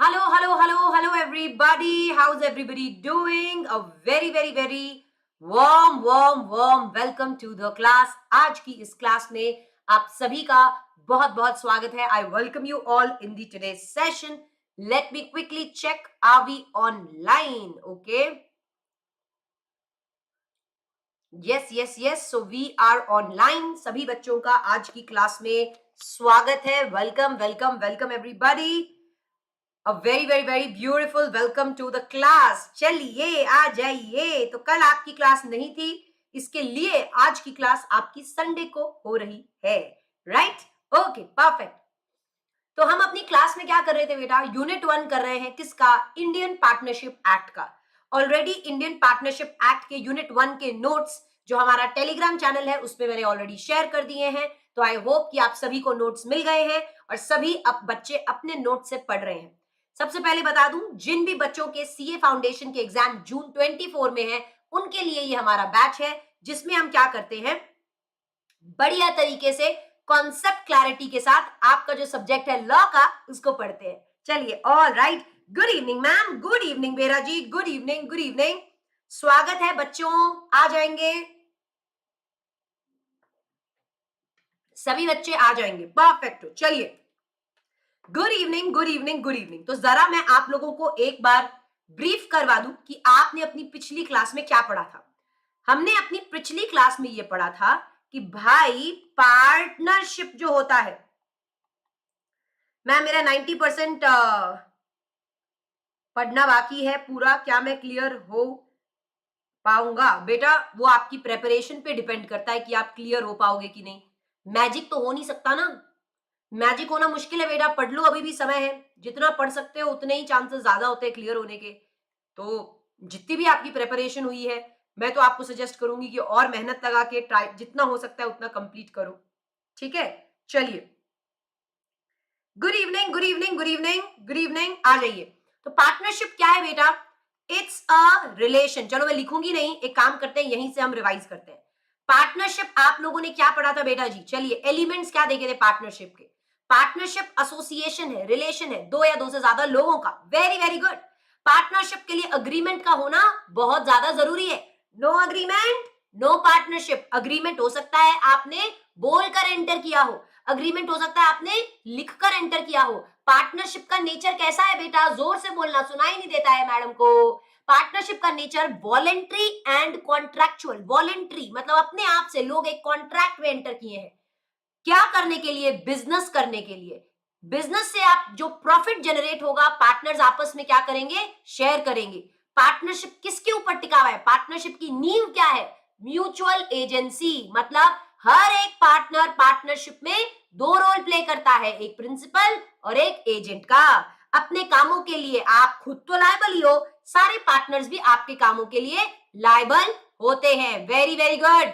Hello, everybody. How's everybody doing? A very warm welcome to the class. आज की इस class में आप सभी का बहुत बहुत स्वागत है. I welcome you all in the today's session. Let me quickly check. Are we online? Okay. Yes. So we are online. सभी बच्चों का आज की क्लास में स्वागत है. Welcome everybody. A very beautiful welcome to the class. चलिए आ जाइए. तो कल आपकी क्लास नहीं थी, इसके लिए आज की क्लास आपकी संडे को हो रही है. राइट? Okay, perfect. तो हम अपनी क्लास में क्या कर रहे थे बेटा? यूनिट 1 कर रहे हैं. किसका? इंडियन पार्टनरशिप एक्ट का. ऑलरेडी इंडियन पार्टनरशिप एक्ट के यूनिट 1 के नोट्स जो हमारा टेलीग्राम चैनल है उसमें मैंने ऑलरेडी शेयर कर दिए हैं. तो आई होप कि आप सभी को नोट्स मिल गए हैं और सभी अब बच्चे अपने नोट से पढ़ रहे हैं. सबसे पहले बता दूं, जिन भी बच्चों के सीए फाउंडेशन के एग्जाम जून 24 में है उनके लिए ये हमारा बैच है जिसमें हम क्या करते हैं, बढ़िया तरीके से कॉन्सेप्ट क्लैरिटी के साथ आपका जो सब्जेक्ट है लॉ का उसको पढ़ते हैं. चलिए, all right. Good evening ma'am, good evening बेरा जी, गुड इवनिंग. स्वागत है बच्चों, आ जाएंगे सभी बच्चे, आ जाएंगे. परफेक्ट. चलिए, गुड इवनिंग. तो जरा मैं आप लोगों को एक बार ब्रीफ करवा दूं कि आपने अपनी पिछली क्लास में क्या पढ़ा था. हमने अपनी पिछली क्लास में ये पढ़ा था कि भाई पार्टनरशिप जो होता है, मैं मेरा 90% पढ़ना बाकी है पूरा. क्या मैं क्लियर हो पाऊंगा बेटा? वो आपकी प्रेपरेशन पे डिपेंड करता है कि आप क्लियर हो पाओगे कि नहीं. मैजिक तो हो नहीं सकता ना. मैजिक होना मुश्किल है बेटा. पढ़ लो, अभी भी समय है. जितना पढ़ सकते हो उतने ही चांसेस ज्यादा होते हैं क्लियर होने के. तो जितनी भी आपकी प्रेपरेशन हुई है, मैं तो आपको सजेस्ट करूंगी कि और मेहनत लगा के ट्राई जितना हो सकता है उतना कंप्लीट करो. ठीक है, चलिए. Good evening. आ जाइए. तो पार्टनरशिप क्या है बेटा? It's a relation. चलो मैं लिखूंगी नहीं, एक काम करते हैं, यहीं से हम रिवाइज करते हैं. पार्टनरशिप आप लोगों ने क्या पढ़ा था बेटा जी? चलिए, एलिमेंट्स क्या देखे थे पार्टनरशिप के? पार्टनरशिप एसोसिएशन है, रिलेशन है दो या दो से ज्यादा लोगों का. Very good. पार्टनरशिप के लिए अग्रीमेंट का होना बहुत ज्यादा जरूरी है. No agreement no partnership. Agreement हो सकता है आपने बोलकर एंटर किया हो, अग्रीमेंट हो सकता है आपने लिखकर एंटर किया हो. पार्टनरशिप का नेचर कैसा है बेटा? जोर से बोलना, सुनाई नहीं देता है मैडम को. पार्टनरशिप का nature voluntary and contractual. Voluntary मतलब अपने आप से लोग एक कॉन्ट्रैक्ट में एंटर किए हैं. क्या करने के लिए? बिजनेस करने के लिए. बिजनेस से आप जो प्रॉफिट जनरेट होगा पार्टनर्स आपस में क्या करेंगे? शेयर करेंगे. पार्टनरशिप किसके ऊपर टिका हुआ है? पार्टनरशिप की नींव क्या है? Mutual agency. मतलब हर एक पार्टनर पार्टनरशिप में दो रोल प्ले करता है, एक प्रिंसिपल और एक एजेंट का. अपने कामों के लिए आप खुद तो लायबल ही हो, सारे पार्टनर्स भी आपके कामों के लिए लायबल होते हैं. Very good.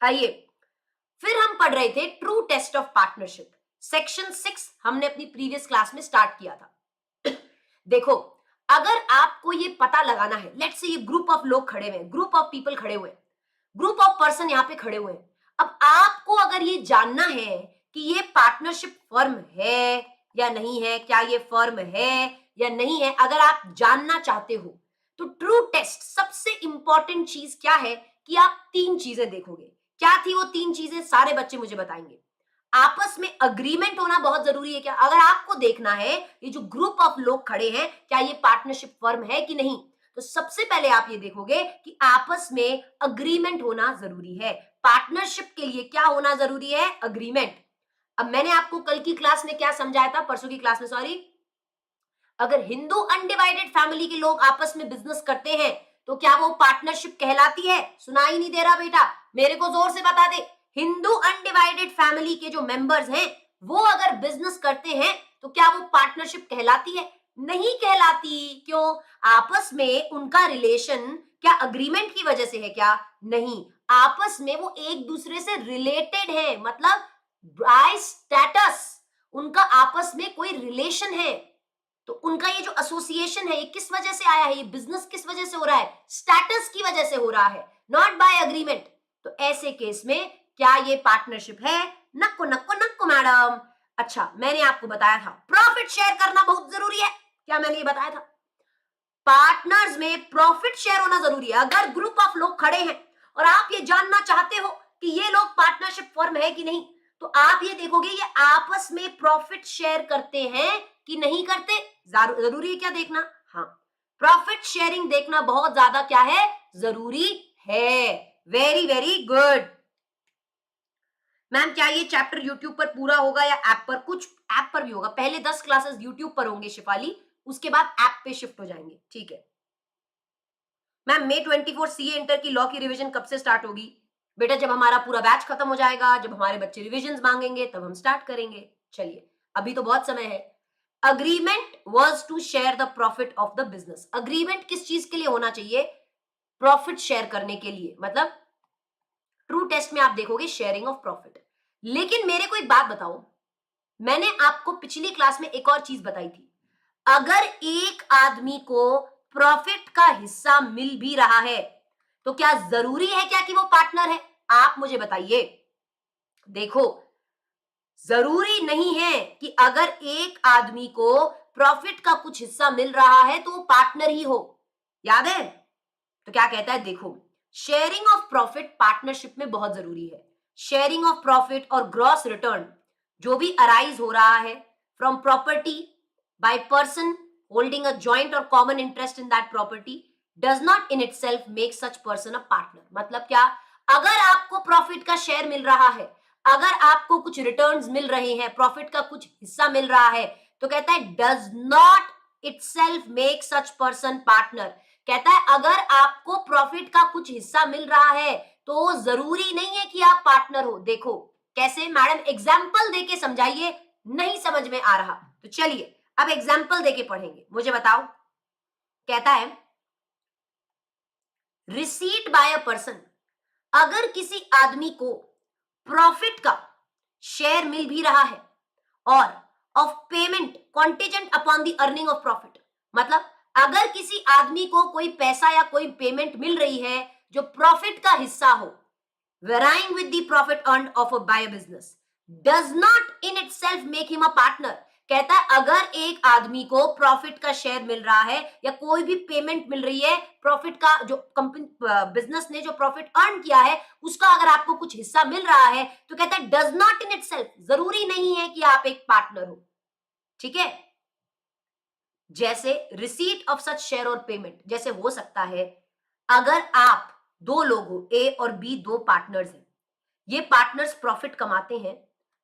आइए, फिर हम पढ़ रहे थे true test of partnership. Section 6 हमने अपनी प्रीवियस क्लास में स्टार्ट किया था. देखो, अगर आपको ये पता लगाना है, लेट्स से ये ग्रुप ऑफ लोग खड़े हुए, ग्रुप ऑफ पीपल खड़े हुए, ग्रुप ऑफ पर्सन यहां पे खड़े हुए हैं. अब आपको अगर ये जानना है कि ये पार्टनरशिप फर्म है या नहीं है, क्या ये फर्म है या नहीं है, अगर आप जानना चाहते हो तो ट्रू टेस्ट सबसे इंपॉर्टेंट चीज क्या है कि आप तीन चीजें देखोगे. क्या थी वो तीन चीजें? सारे बच्चे मुझे बताएंगे. आपस में अग्रीमेंट होना बहुत जरूरी है. क्या अगर आपको देखना है ये जो ग्रुप ऑफ लोग खड़े हैं क्या ये पार्टनरशिप फर्म है कि नहीं, तो सबसे पहले आप ये देखोगे कि आपस में अग्रीमेंट होना जरूरी है. पार्टनरशिप के लिए क्या होना जरूरी है? अग्रीमेंट. अब मैंने आपको कल की क्लास में क्या समझाया था, परसों की क्लास में सॉरी, अगर हिंदू अनडिवाइडेड फैमिली के लोग आपस में बिजनेस करते हैं तो क्या वो पार्टनरशिप कहलाती है? सुनाई नहीं दे रहा बेटा? मेरे को जोर से बता दे. हिंदू अनडिवाइडेड फैमिली के जो मेंबर्स हैं वो अगर बिजनेस करते हैं तो क्या वो पार्टनरशिप कहलाती है? नहीं कहलाती. क्यों? आपस में उनका रिलेशन क्या अग्रीमेंट की वजह से है? क्या नहीं, आपस में वो एक दूसरे से रिलेटेड है. मतलब बाय स्टेटस उनका आपस में कोई रिलेशन है. तो उनका ये जो एसोसिएशन है ये किस वजह से आया है? ये बिजनेस किस वजह से हो रहा है? स्टेटस की वजह से हो रहा है, नॉट बाय अग्रीमेंट. तो ऐसे केस में क्या ये पार्टनरशिप है? नक्को मैडम. अच्छा, मैंने आपको बताया था प्रॉफिट शेयर करना बहुत जरूरी है, क्या मैंने ये बताया था? पार्टनर्स में प्रॉफिट शेयर होना जरूरी है। अगर ग्रुप ऑफ लोग खड़े हैं और आप ये जानना चाहते हो कि ये लोग पार्टनरशिप फर्म है कि नहीं, तो आप ये देखोगे ये आपस में प्रॉफिट शेयर करते हैं कि नहीं करते। जरूरी है क्या देखना? हाँ, प्रॉफिट शेयरिंग देखना बहुत ज्यादा क्या है, जरूरी है। Very very good. मैम क्या ये चैप्टर यूट्यूब पर पूरा होगा या ऐप पर? कुछ ऐप पर भी होगा, पहले 10 क्लासेस यूट्यूब पर होंगे शिफाली, उसके बाद ऐप पे शिफ्ट हो जाएंगे, ठीक है। मैम May 24 सीए इंटर की लॉ की रिवीजन कब से स्टार्ट होगी? बेटा जब हमारा पूरा बैच खत्म हो जाएगा, जब हमारे बच्चे रिवीजन मांगेंगे तब हम स्टार्ट करेंगे। चलिए, अभी तो बहुत समय है। Agreement was to share the profit of the business. Agreement किस चीज के लिए होना चाहिए? प्रॉफिट शेयर करने के लिए, मतलब ट्रू टेस्ट में आप देखोगे शेयरिंग ऑफ प्रॉफिट। लेकिन मेरे को एक बात बताओ, मैंने आपको पिछली क्लास में एक और चीज बताई थी, अगर एक आदमी को प्रॉफिट का हिस्सा मिल भी रहा है तो क्या जरूरी है क्या कि वो पार्टनर है? आप मुझे बताइए। देखो, जरूरी नहीं है कि अगर एक आदमी को प्रॉफिट का कुछ हिस्सा मिल रहा है तो वो पार्टनर ही हो। याद है? तो क्या कहता है, देखो, शेयरिंग ऑफ प्रॉफिट पार्टनरशिप में बहुत जरूरी है। शेयरिंग ऑफ प्रॉफिट और ग्रॉस रिटर्न जो भी अराइज हो रहा है from property by person holding a joint और common interest in that property does not in itself make such person a partner. मतलब क्या? अगर आपको प्रॉफिट का शेयर मिल रहा है, अगर आपको कुछ रिटर्न्स मिल रहे हैं, प्रॉफिट का कुछ हिस्सा मिल रहा है, तो कहता है does not itself make such person partner. कहता है अगर आपको प्रॉफिट का कुछ हिस्सा मिल रहा है तो जरूरी नहीं है कि आप पार्टनर हो। देखो कैसे मैडम, एग्जाम्पल देके समझाइए, नहीं समझ में आ रहा तो चलिए अब एग्जाम्पल देके पढ़ेंगे। मुझे बताओ, कहता है रिसीट बाय अ पर्सन, अगर किसी आदमी को प्रॉफिट का शेयर मिल भी रहा है और of payment contingent upon the earning of profit, मतलब अगर किसी आदमी को कोई पैसा या कोई पेमेंट मिल रही है जो प्रॉफिट का हिस्सा हो, varying with the profit earned of by a business does not in itself make him a partner. कहता है अगर एक आदमी को प्रॉफिट का शेयर मिल रहा है या कोई भी पेमेंट मिल रही है, प्रॉफिट का जो कंपनी बिजनेस ने जो प्रॉफिट अर्न किया है उसका अगर आपको कुछ हिस्सा मिल रहा है, तो कहता है डज नॉट इन इटसेल्फ, जरूरी नहीं है कि आप एक पार्टनर हो। ठीक है? जैसे रिसीट ऑफ सच शेयर और पेमेंट, जैसे हो सकता है अगर आप दो लोग हो, ए और बी, दो पार्टनर्स हैं, ये पार्टनर्स प्रॉफिट कमाते हैं,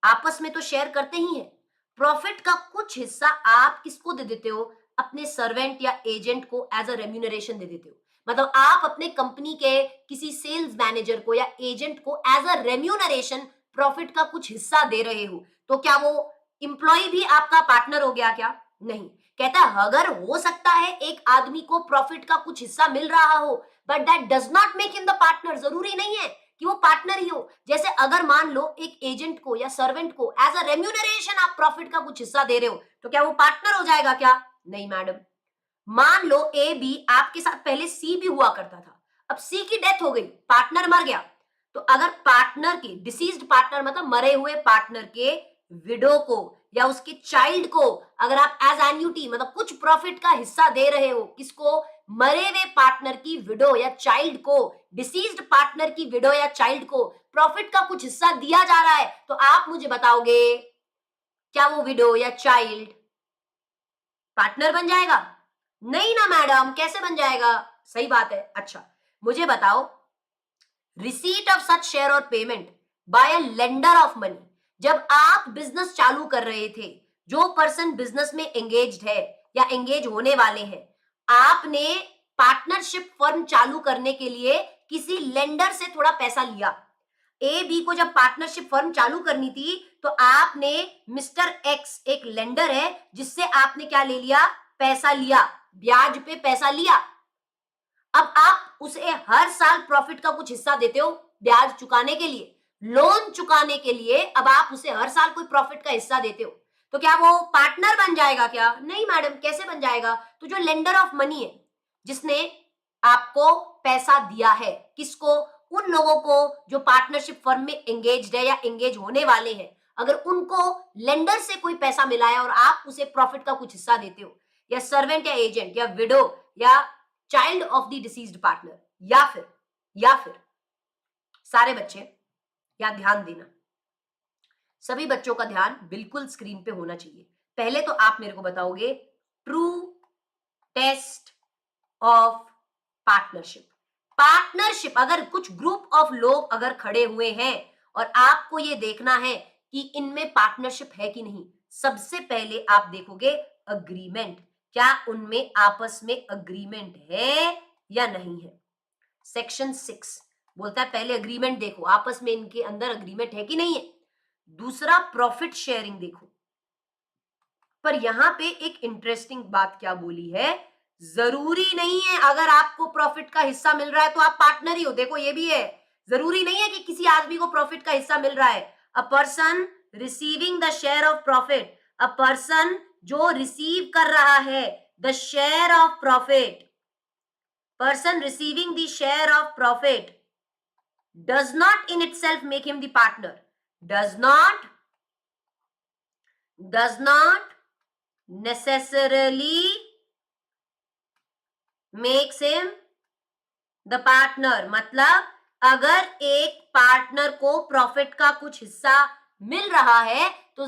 आपस में तो शेयर करते ही हैं, प्रॉफिट का कुछ हिस्सा आप किसको दे देते हो? अपने सर्वेंट या एजेंट को एज अ रेम्यूनरेशन दे देते हो। मतलब आप अपने कंपनी के किसी सेल्स मैनेजर को या एजेंट को एज अ रेम्यूनरेशन प्रॉफिट का कुछ हिस्सा दे रहे हो, तो क्या वो इंप्लॉय भी आपका पार्टनर हो गया क्या? नहीं। कहता है अगर हो सकता है एक आदमी को प्रॉफिट का कुछ हिस्सा मिल रहा हो, but that does not make him the partner, जरूरी नहीं है कि वो पार्टनर ही हो। जैसे अगर मान लो एक एजेंट को या सर्वेंट को एज अ रेम्यूनरेशन आप प्रॉफिट का कुछ हिस्सा दे रहे हो, तो क्या वो पार्टनर हो जाएगा क्या? नहीं मैडम। मान लो ए बी आपके साथ पहले सी भी हुआ करता था, अब सी की डेथ हो गई, पार्टनर मर गया, तो अगर पार्टनर के डिसीज्ड पार्टनर मतलब मरे हुए पार्टनर के विडो को या उसके चाइल्ड को अगर आप एज एन्यूटी मतलब कुछ प्रॉफिट का हिस्सा दे रहे हो, किसको? मरे हुए पार्टनर की विडो या चाइल्ड को, डिसीज्ड पार्टनर की विडो या चाइल्ड को प्रॉफिट का कुछ हिस्सा दिया जा रहा है, तो आप मुझे बताओगे क्या वो विडो या चाइल्ड पार्टनर बन जाएगा? नहीं ना मैडम, कैसे बन जाएगा? सही बात है। अच्छा, मुझे बताओ, रिसीट ऑफ सच शेयर और payment by a lender of money, जब आप बिजनेस चालू कर रहे थे, जो पर्सन बिजनेस में एंगेज्ड है या एंगेज होने वाले हैं, आपने पार्टनरशिप फर्म चालू करने के लिए किसी लेंडर से थोड़ा पैसा लिया। ए बी को जब पार्टनरशिप फर्म चालू करनी थी तो आपने मिस्टर एक्स, एक लेंडर है जिससे आपने क्या ले लिया? पैसा लिया, ब्याज पे पैसा लिया। अब आप उसे हर साल प्रॉफिट का कुछ हिस्सा देते हो ब्याज चुकाने के लिए, लोन चुकाने के लिए, अब आप उसे हर साल कोई प्रॉफिट का हिस्सा देते हो, तो क्या वो पार्टनर बन जाएगा क्या? नहीं मैडम, कैसे बन जाएगा? तो जो लेंडर ऑफ मनी है, जिसने आपको पैसा दिया है, किसको? उन लोगों को जो पार्टनरशिप फर्म में एंगेज्ड है या एंगेज होने वाले हैं, अगर उनको लेंडर से कोई पैसा मिला है और आप उसे प्रॉफिट का कुछ हिस्सा देते हो, या सर्वेंट या एजेंट या विडो या child of the deceased partner, या फिर सारे बच्चे, या ध्यान देना, सभी बच्चों का ध्यान बिल्कुल स्क्रीन पे होना चाहिए। पहले तो आप मेरे को बताओगे true test of partnership. Partnership, अगर कुछ ग्रुप ऑफ लोग अगर खड़े हुए हैं और आपको ये देखना है कि इनमें पार्टनरशिप है कि नहीं, सबसे पहले आप देखोगे अग्रीमेंट, क्या उनमें आपस में अग्रीमेंट है या नहीं है। सेक्शन 6 बोलता है पहले अग्रीमेंट देखो, आपस में इनके अंदर अग्रीमेंट है कि नहीं है। दूसरा प्रॉफिट शेयरिंग देखो। पर यहां पे एक इंटरेस्टिंग बात क्या बोली है, जरूरी नहीं है अगर आपको प्रॉफिट का हिस्सा मिल रहा है तो आप पार्टनर ही हो। देखो ये भी है, जरूरी नहीं है कि किसी आदमी को प्रॉफिट का हिस्सा मिल रहा है। A person receiving the share of profit, a person जो रिसीव कर रहा है the share of profit, person receiving the share of profit does not in itself make him the partner, does not necessarily makes him the partner। मतलब अगर एक partner को profit का कुछ हिस्सा मिल रहा है तो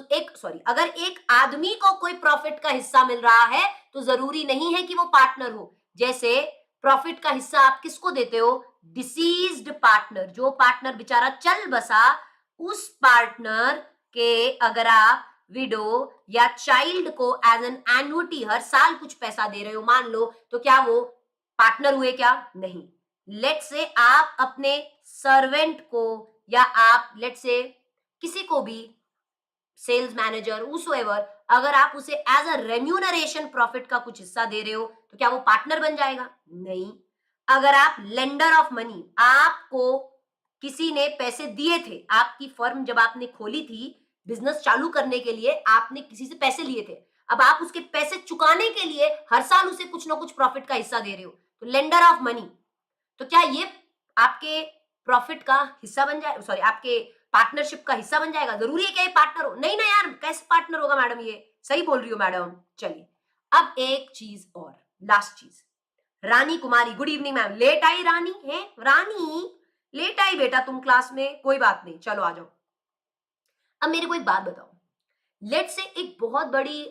अगर एक आदमी को कोई प्रॉफिट का हिस्सा मिल रहा है तो जरूरी नहीं है कि वो पार्टनर हो। जैसे प्रॉफिट का हिस्सा आप किसको देते हो, डिसीज्ड पार्टनर, जो पार्टनर बेचारा चल बसा, उस पार्टनर के अगर आप विडो या चाइल्ड को एज एन एन्युटी हर साल कुछ पैसा दे रहे हो मान लो, तो क्या वो पार्टनर हुए क्या, नहीं। लेट्स से आप अपने सर्वेंट को या आप लेट्स से किसी को भी सेल्स मैनेजर हुसोएवर, अगर आप उसे एज अ रेम्यूनरेशन प्रॉफिट का कुछ हिस्सा दे रहे हो तो क्या वो पार्टनर बन जाएगा, नहीं। अगर आप लेंडर ऑफ मनी, आपको किसी ने पैसे दिए थे, आपकी फर्म जब आपने खोली थी बिजनेस चालू करने के लिए आपने किसी से पैसे लिए थे, अब आप उसके पैसे चुकाने के लिए हर साल उसे कुछ ना कुछ प्रॉफिट का हिस्सा दे रहे हो, तो लेंडर ऑफ मनी, तो क्या ये आपके प्रॉफिट का हिस्सा बन जाए, सॉरी आपके पार्टनरशिप का हिस्सा बन जाएगा। जरूरी है क्या ये पार्टनर हो, नहीं ना यार, कैसे पार्टनर होगा मैडम, ये सही बोल रही हो मैडम। चलिए अब एक चीज और, लास्ट चीज, Rani Kumari, good evening ma'am. Late आई रानी है, रानी लेट आई बेटा तुम क्लास में, कोई बात नहीं, चलो आ जाओ। अब मेरे को एक बात बताओ, लेट से एक बहुत बड़ी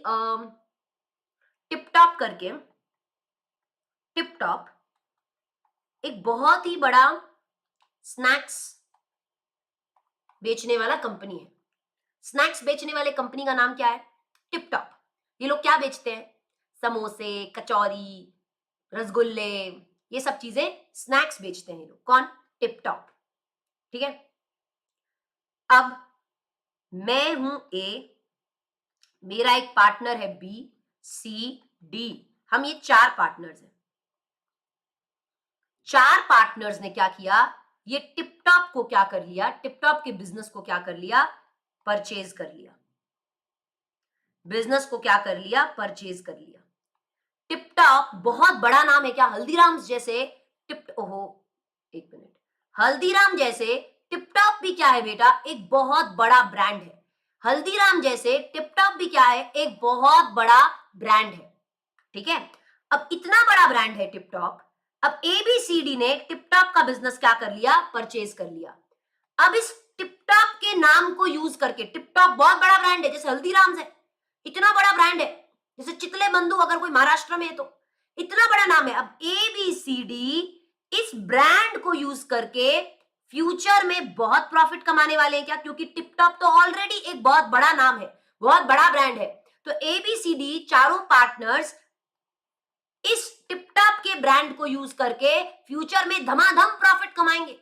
टिपटॉप करके, टिपटॉप एक बहुत ही बड़ा स्नैक्स बेचने वाला कंपनी है। स्नैक्स बेचने वाले कंपनी का नाम क्या है, टिपटॉप। ये लोग क्या बेचते हैं, समोसे, कचौरी, रसगुल्ले, ये सब चीजें स्नैक्स बेचते हैं ये लोग। कौन, टिपटॉप, ठीक है। अब मैं हूं ए, मेरा एक पार्टनर है बी, सी, डी, हम ये 4 पार्टनर्स हैं। 4 पार्टनर्स ने क्या किया, ये टिपटॉप को क्या कर लिया, टिपटॉप के बिजनेस को क्या कर लिया, परचेज कर लिया। बिजनेस को क्या कर लिया, परचेज कर लिया। टिपटॉप बहुत बड़ा नाम है क्या, हल्दीराम्स जैसे एक मिनट, हल्दीराम जैसे टिपटॉप भी क्या है बेटा, एक बहुत बड़ा ब्रांड है। हल्दीराम जैसे टिपटॉप भी क्या है, एक बहुत बड़ा ब्रांड है, ठीक है। अब इतना बड़ा ब्रांड है टिपटॉप, अब एबीसीडी ने टिपटॉप का बिजनेस क्या कर लिया, परचेज कर लिया। अब इस टिपटॉप के नाम को यूज करके, टिपटॉप बहुत बड़ा ब्रांड है, जैसे हल्दीराम्स है, इतना बड़ा ब्रांड है, जैसे चितले बंधु अगर कोई महाराष्ट्र में है तो इतना बड़ा नाम है। अब एबीसीडी इस ब्रांड को यूज करके फ्यूचर में बहुत प्रॉफिट कमाने वाले हैं क्या, क्योंकि टिपटॉप तो ऑलरेडी एक बहुत बड़ा नाम है, बहुत बड़ा ब्रांड है। तो एबीसीडी चारों पार्टनर्स इस टिपटॉप के ब्रांड को यूज करके फ्यूचर में धमाधम प्रॉफिट कमाएंगे,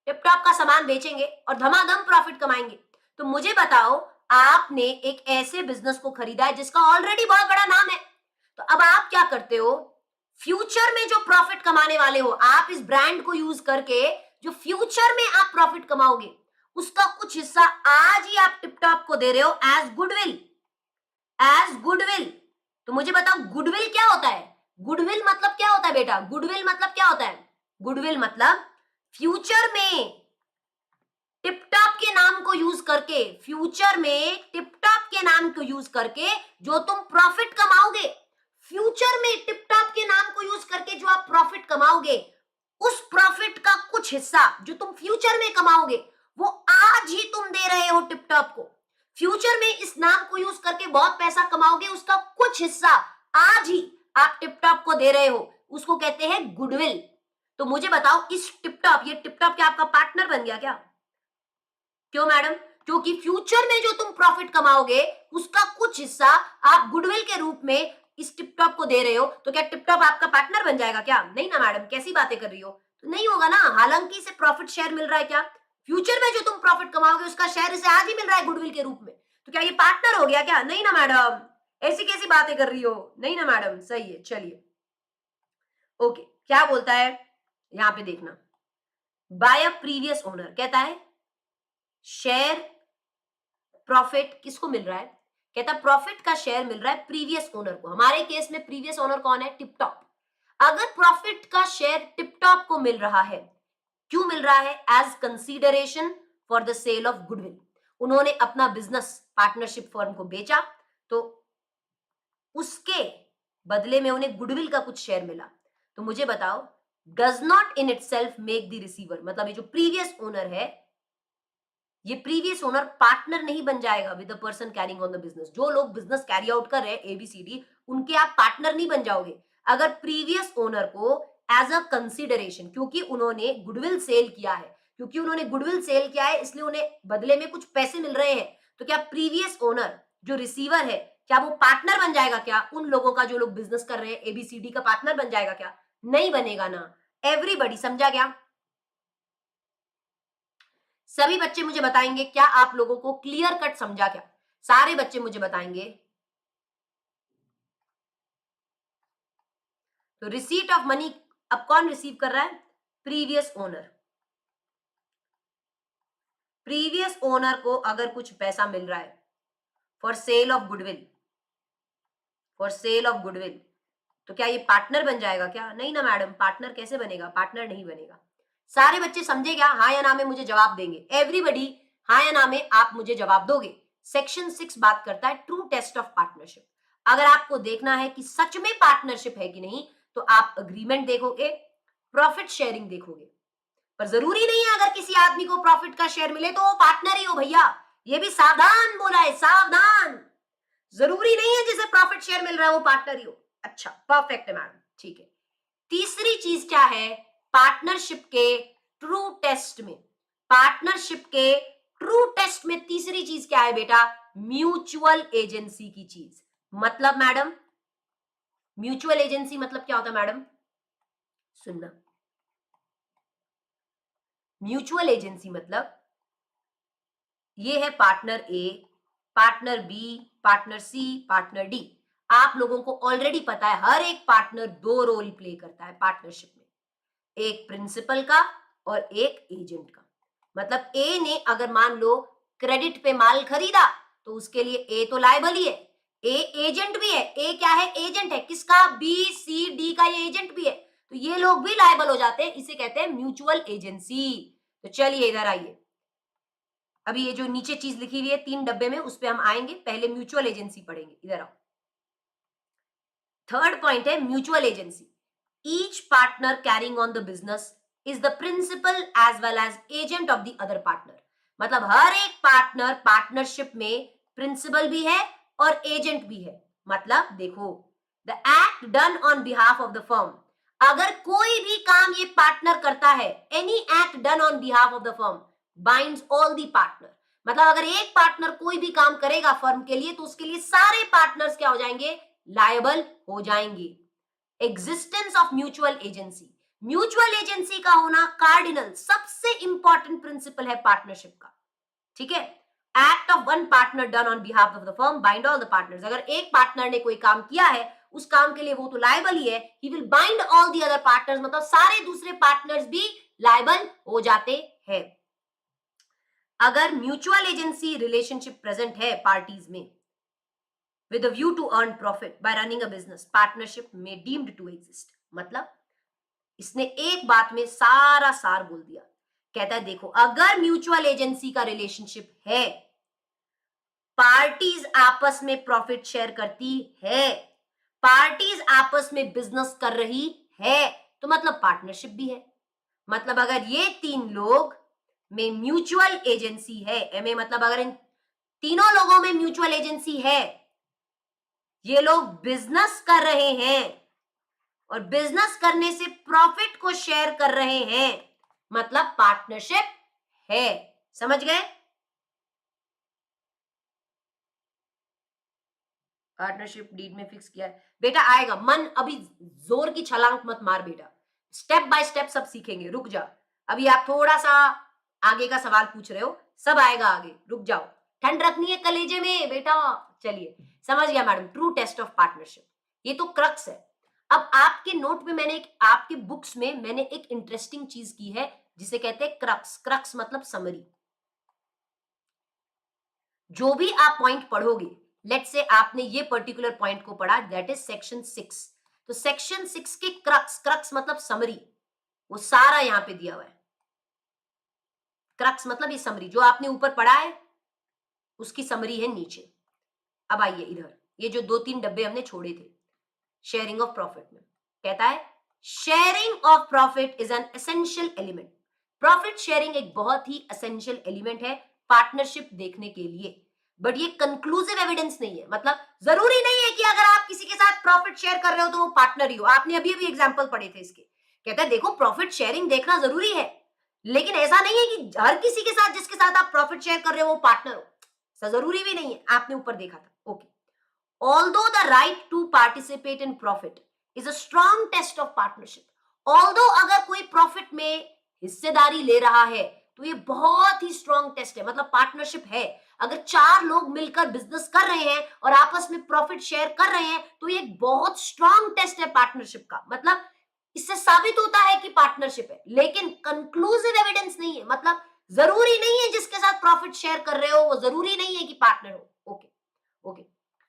टिपटॉप का सामान बेचेंगे और धमाधम प्रॉफिट कमाएंगे। तो मुझे बताओ, आपने एक ऐसे बिजनेस को खरीदा है जिसका ऑलरेडी बहुत बड़ा नाम है, तो अब आप क्या करते हो, फ्यूचर में जो प्रॉफिट कमाने वाले हो, आप इस ब्रांड को यूज करके जो फ्यूचर में आप प्रॉफिट कमाओगे उसका कुछ हिस्सा आज ही आप टिपटॉप को दे रहे हो एज गुडविल, एज गुडविल। तो मुझे बताओ गुडविल क्या होता है, गुडविल मतलब क्या होता है बेटा, गुडविल मतलब क्या होता है, गुडविल मतलब फ्यूचर में टिपटॉप के नाम को यूज करके, फ्यूचर में टिपटॉप के नाम को यूज करके जो तुम प्रॉफिट कमाओगे, फ्यूचर में टिपटॉप के नाम को यूज करके जो आप प्रॉफिट कमाओगे, उस प्रॉफिट का कुछ हिस्सा जो तुम फ्यूचर में कमाओगे वो आज ही तुम दे रहे हो टिपटॉप को। फ्यूचर में इस नाम को यूज करके बहुत पैसा कमाओगे, उसका कुछ हिस्सा आज ही आप टिपटॉप को दे रहे हो, उसको कहते हैं गुडविल। तो मुझे बताओ, इस टिपटॉप, ये टिपटॉप क्या आपका पार्टनर बन गया क्या? क्यों मैडम? क्योंकि फ्यूचर में जो तुम प्रॉफिट कमाओगे उसका कुछ हिस्सा आप गुडविल के रूप में इस टिपटॉप को दे रहे हो, तो क्या टिपटॉप आपका पार्टनर बन जाएगा क्या? नहीं ना मैडम, कैसी बातें कर रही हो? तो नहीं होगा ना, हालांकि इसे प्रॉफिट शेयर मिल रहा है, क्या फ्यूचर में जो तुम प्रॉफिट कमाओगे उसका शेयर इसे आज ही मिल रहा है गुडविल के रूप में, तो क्या ये पार्टनर हो गया क्या? नहीं ना मैडम, ऐसी कैसी बातें कर रही हो? नहीं ना मैडम, सही है। चलिए ओके, क्या बोलता है यहां पे देखना, बाय अ प्रीवियस ओनर, कहता है शेयर प्रॉफिट किसको मिल रहा है? कहता है प्रॉफिट का शेयर मिल रहा है प्रीवियस ओनर को। हमारे केस में प्रीवियस ओनर कौन है? टिपटॉप। अगर प्रॉफिट का शेयर टिपटॉप को मिल रहा है, क्यों मिल रहा है? As consideration for the sale of goodwill. उन्होंने अपना बिजनेस पार्टनरशिप फर्म को बेचा, तो उसके बदले में उन्हें गुडविल का कुछ शेयर मिला। तो मुझे बताओ, does not in it self make the receiver, मतलब ये जो प्रीवियस ओनर है, ये प्रीवियस ओनर पार्टनर नहीं बन जाएगा with the person carrying on the business. जो लोग बिजनेस कैरी आउट कर रहे हैं एबीसीडी, उनके आप पार्टनर नहीं बन जाओगे अगर प्रीवियस ओनर को एज अ कंसिडरेशन, क्योंकि उन्होंने गुडविल सेल किया है, क्योंकि उन्होंने गुडविल सेल किया है इसलिए उन्हें बदले में कुछ पैसे मिल रहे हैं, तो क्या प्रीवियस ओनर जो रिसीवर है, क्या वो पार्टनर बन जाएगा क्या? उन लोगों का जो लोग बिजनेस कर रहे हैं एबीसीडी का पार्टनर बन जाएगा क्या? नहीं बनेगा ना। एवरीबडी समझा गया? सभी बच्चे मुझे बताएंगे क्या आप लोगों को क्लियर कट समझा क्या? सारे बच्चे मुझे बताएंगे। तो रिसीट ऑफ मनी अब कौन रिसीव कर रहा है? Previous owner. प्रीवियस ओनर को अगर कुछ पैसा मिल रहा है for sale of goodwill, for sale of goodwill, तो क्या ये पार्टनर बन जाएगा क्या? नहीं ना मैडम, पार्टनर कैसे बनेगा? पार्टनर नहीं बनेगा। सारे बच्चे समझे क्या? हाँ या ना में मुझे जवाब देंगे। एवरीबडी हाँ या ना में आप मुझे जवाब दोगे। सेक्शन 6 बात करता है ट्रू टेस्ट ऑफ पार्टनरशिप। अगर आपको देखना है कि सच में पार्टनरशिप है कि नहीं, तो आप अग्रीमेंट देखोगे, प्रॉफिट शेयरिंग देखोगे। पर जरूरी नहीं है अगर किसी आदमी को प्रॉफिट का शेयर मिले तो वो पार्टनर ही हो भैया, ये भी सावधान बोला है, सावधान। जरूरी नहीं है जिसे प्रॉफिट शेयर मिल रहा है वो पार्टनर ही हो। अच्छा, परफेक्ट है मैडम, ठीक है। तीसरी चीज क्या है पार्टनरशिप के ट्रू टेस्ट में? पार्टनरशिप के ट्रू टेस्ट में तीसरी चीज क्या है बेटा? म्यूचुअल एजेंसी की चीज। मतलब मैडम, म्यूचुअल एजेंसी मतलब क्या होता है मैडम? सुनना, म्यूचुअल एजेंसी मतलब ये है partner A, partner B, partner C, partner D. आप लोगों को ऑलरेडी पता है हर एक पार्टनर दो रोल प्ले करता है पार्टनरशिप में, एक प्रिंसिपल का और एक एजेंट का। मतलब ए ने अगर मान लो क्रेडिट पे माल खरीदा तो उसके लिए ए तो लायबल ही है, ए एजेंट भी है। ए क्या है? एजेंट है। किसका? बी सी डी का ये एजेंट भी है, तो ये लोग भी लायबल हो जाते हैं। इसे कहते हैं म्यूचुअल एजेंसी। तो चलिए इधर आइए, अभी ये जो नीचे चीज लिखी हुई है 3 डब्बे में उस पे हम आएंगे, पहले म्यूचुअल एजेंसी पढ़ेंगे। इधर आओ, थर्ड पॉइंट है mutual agency. Each partner carrying on the business is the principal as well as agent of the other partner. मतलब हर एक पार्टनर पार्टनरशिप में प्रिंसिपल भी है और एजेंट भी है। मतलब देखो, the act done on behalf of the firm, अगर कोई भी काम ये पार्टनर करता है, any act done on behalf of the firm binds all the partner. मतलब अगर एक पार्टनर कोई भी काम करेगा फर्म के लिए तो उसके लिए सारे पार्टनर्स क्या हो जाएंगे? लायबल हो जाएंगे। Existence of mutual agency, mutual agency का होना कार्डिनल सबसे इंपॉर्टेंट प्रिंसिपल है पार्टनरशिप का। ठीक है, act of one partner done on behalf of the firm bind all the partners. अगर एक पार्टनर ने कोई काम किया है उस काम के लिए वो तो लायबल ही है, he will bind all the other partners, मतलब सारे दूसरे पार्टनर्स भी लायबल हो जाते हैं। अगर म्यूचुअल एजेंसी रिलेशनशिप प्रेजेंट है पार्टीज में with a view to earn profit by running a business, partnership may deemed to exist। मतलब इसने एक बात में सारा सार बोल दिया कहता है देखो अगर म्यूचुअल एजेंसी का रिलेशनशिप है, पार्टीज आपस में प्रॉफिट शेयर करती है, पार्टीज आपस में बिजनेस कर रही है, तो मतलब पार्टनरशिप भी है। मतलब अगर ये तीन लोग में म्यूचुअल एजेंसी है, एमए मतलब अगर इन तीनों लोगों में म्यूचुअल एजेंसी है, ये लोग बिजनेस कर रहे हैं और बिजनेस करने से प्रॉफिट को शेयर कर रहे हैं, मतलब पार्टनरशिप है। समझ गए? पार्टनरशिप डीड में फिक्स किया है बेटा, आएगा मन, अभी जोर की छलांग मत मार बेटा, स्टेप बाय स्टेप सब सीखेंगे, रुक जा। अभी आप थोड़ा सा आगे का सवाल पूछ रहे हो, सब आएगा आगे, रुक जाओ, ठंड रखनी है कलेजे में बेटा। चलिए समझ गया madam, true test of partnership, ये तो क्रक्स है। अब आपके नोट में मैंने आपके बुक्स में मैंने एक इंटरेस्टिंग चीज की है जिसे कहते हैं क्रक्स। क्रक्स मतलब समरी। जो भी आप पॉइंट पढ़ोगे, लेट से आपने ये पर्टिकुलर पॉइंट को पढ़ा, दैट इज सेक्शन 6, तो सेक्शन 6 के क्रक्स, क्रक्स मतलब समरी, वो सारा यहां पे दिया हुआ है। क्रक्स मतलब ये समरी जो आपने ऊपर पढ़ा है उसकी समरी है नीचे। अब आइए इधर, ये जो 2-3 डब्बे हमने छोड़े थे शेयरिंग ऑफ प्रॉफिट में, कहता है sharing of profit is an essential element. Profit sharing एक बहुत ही एसेंशियल एलिमेंट है पार्टनरशिप देखने के लिए, बट ये कंक्लूसिव एविडेंस नहीं है। मतलब जरूरी नहीं है कि अगर आप किसी के साथ प्रॉफिट शेयर कर रहे हो तो वो पार्टनर ही हो। आपने अभी अभी एग्जांपल पढ़े थे इसके, कहता है देखो प्रॉफिट शेयरिंग देखना जरूरी है, लेकिन ऐसा नहीं है कि हर किसी के साथ जिसके साथ आप प्रॉफिट शेयर कर रहे हो वो पार्टनर हो, ऐसा जरूरी भी नहीं है। आपने ऊपर देखा था। Okay, although the right to participate in profit is a strong test of partnership, although अगर कोई प्रॉफिट में हिस्सेदारी ले रहा है तो ये बहुत ही स्ट्रॉन्ग टेस्ट है, मतलब पार्टनरशिप है। अगर 4 लोग मिलकर बिजनेस कर रहे हैं और आपस में प्रॉफिट शेयर कर रहे हैं तो ये एक बहुत स्ट्रॉन्ग टेस्ट है पार्टनरशिप का। मतलब इससे साबित होता है कि पार्टनरशिप है, लेकिन कंक्लूसिव एविडेंस नहीं है। मतलब जरूरी नहीं है जिसके साथ प्रॉफिट शेयर कर रहे हो वो जरूरी नहीं है कि पार्टनर हो। Okay okay,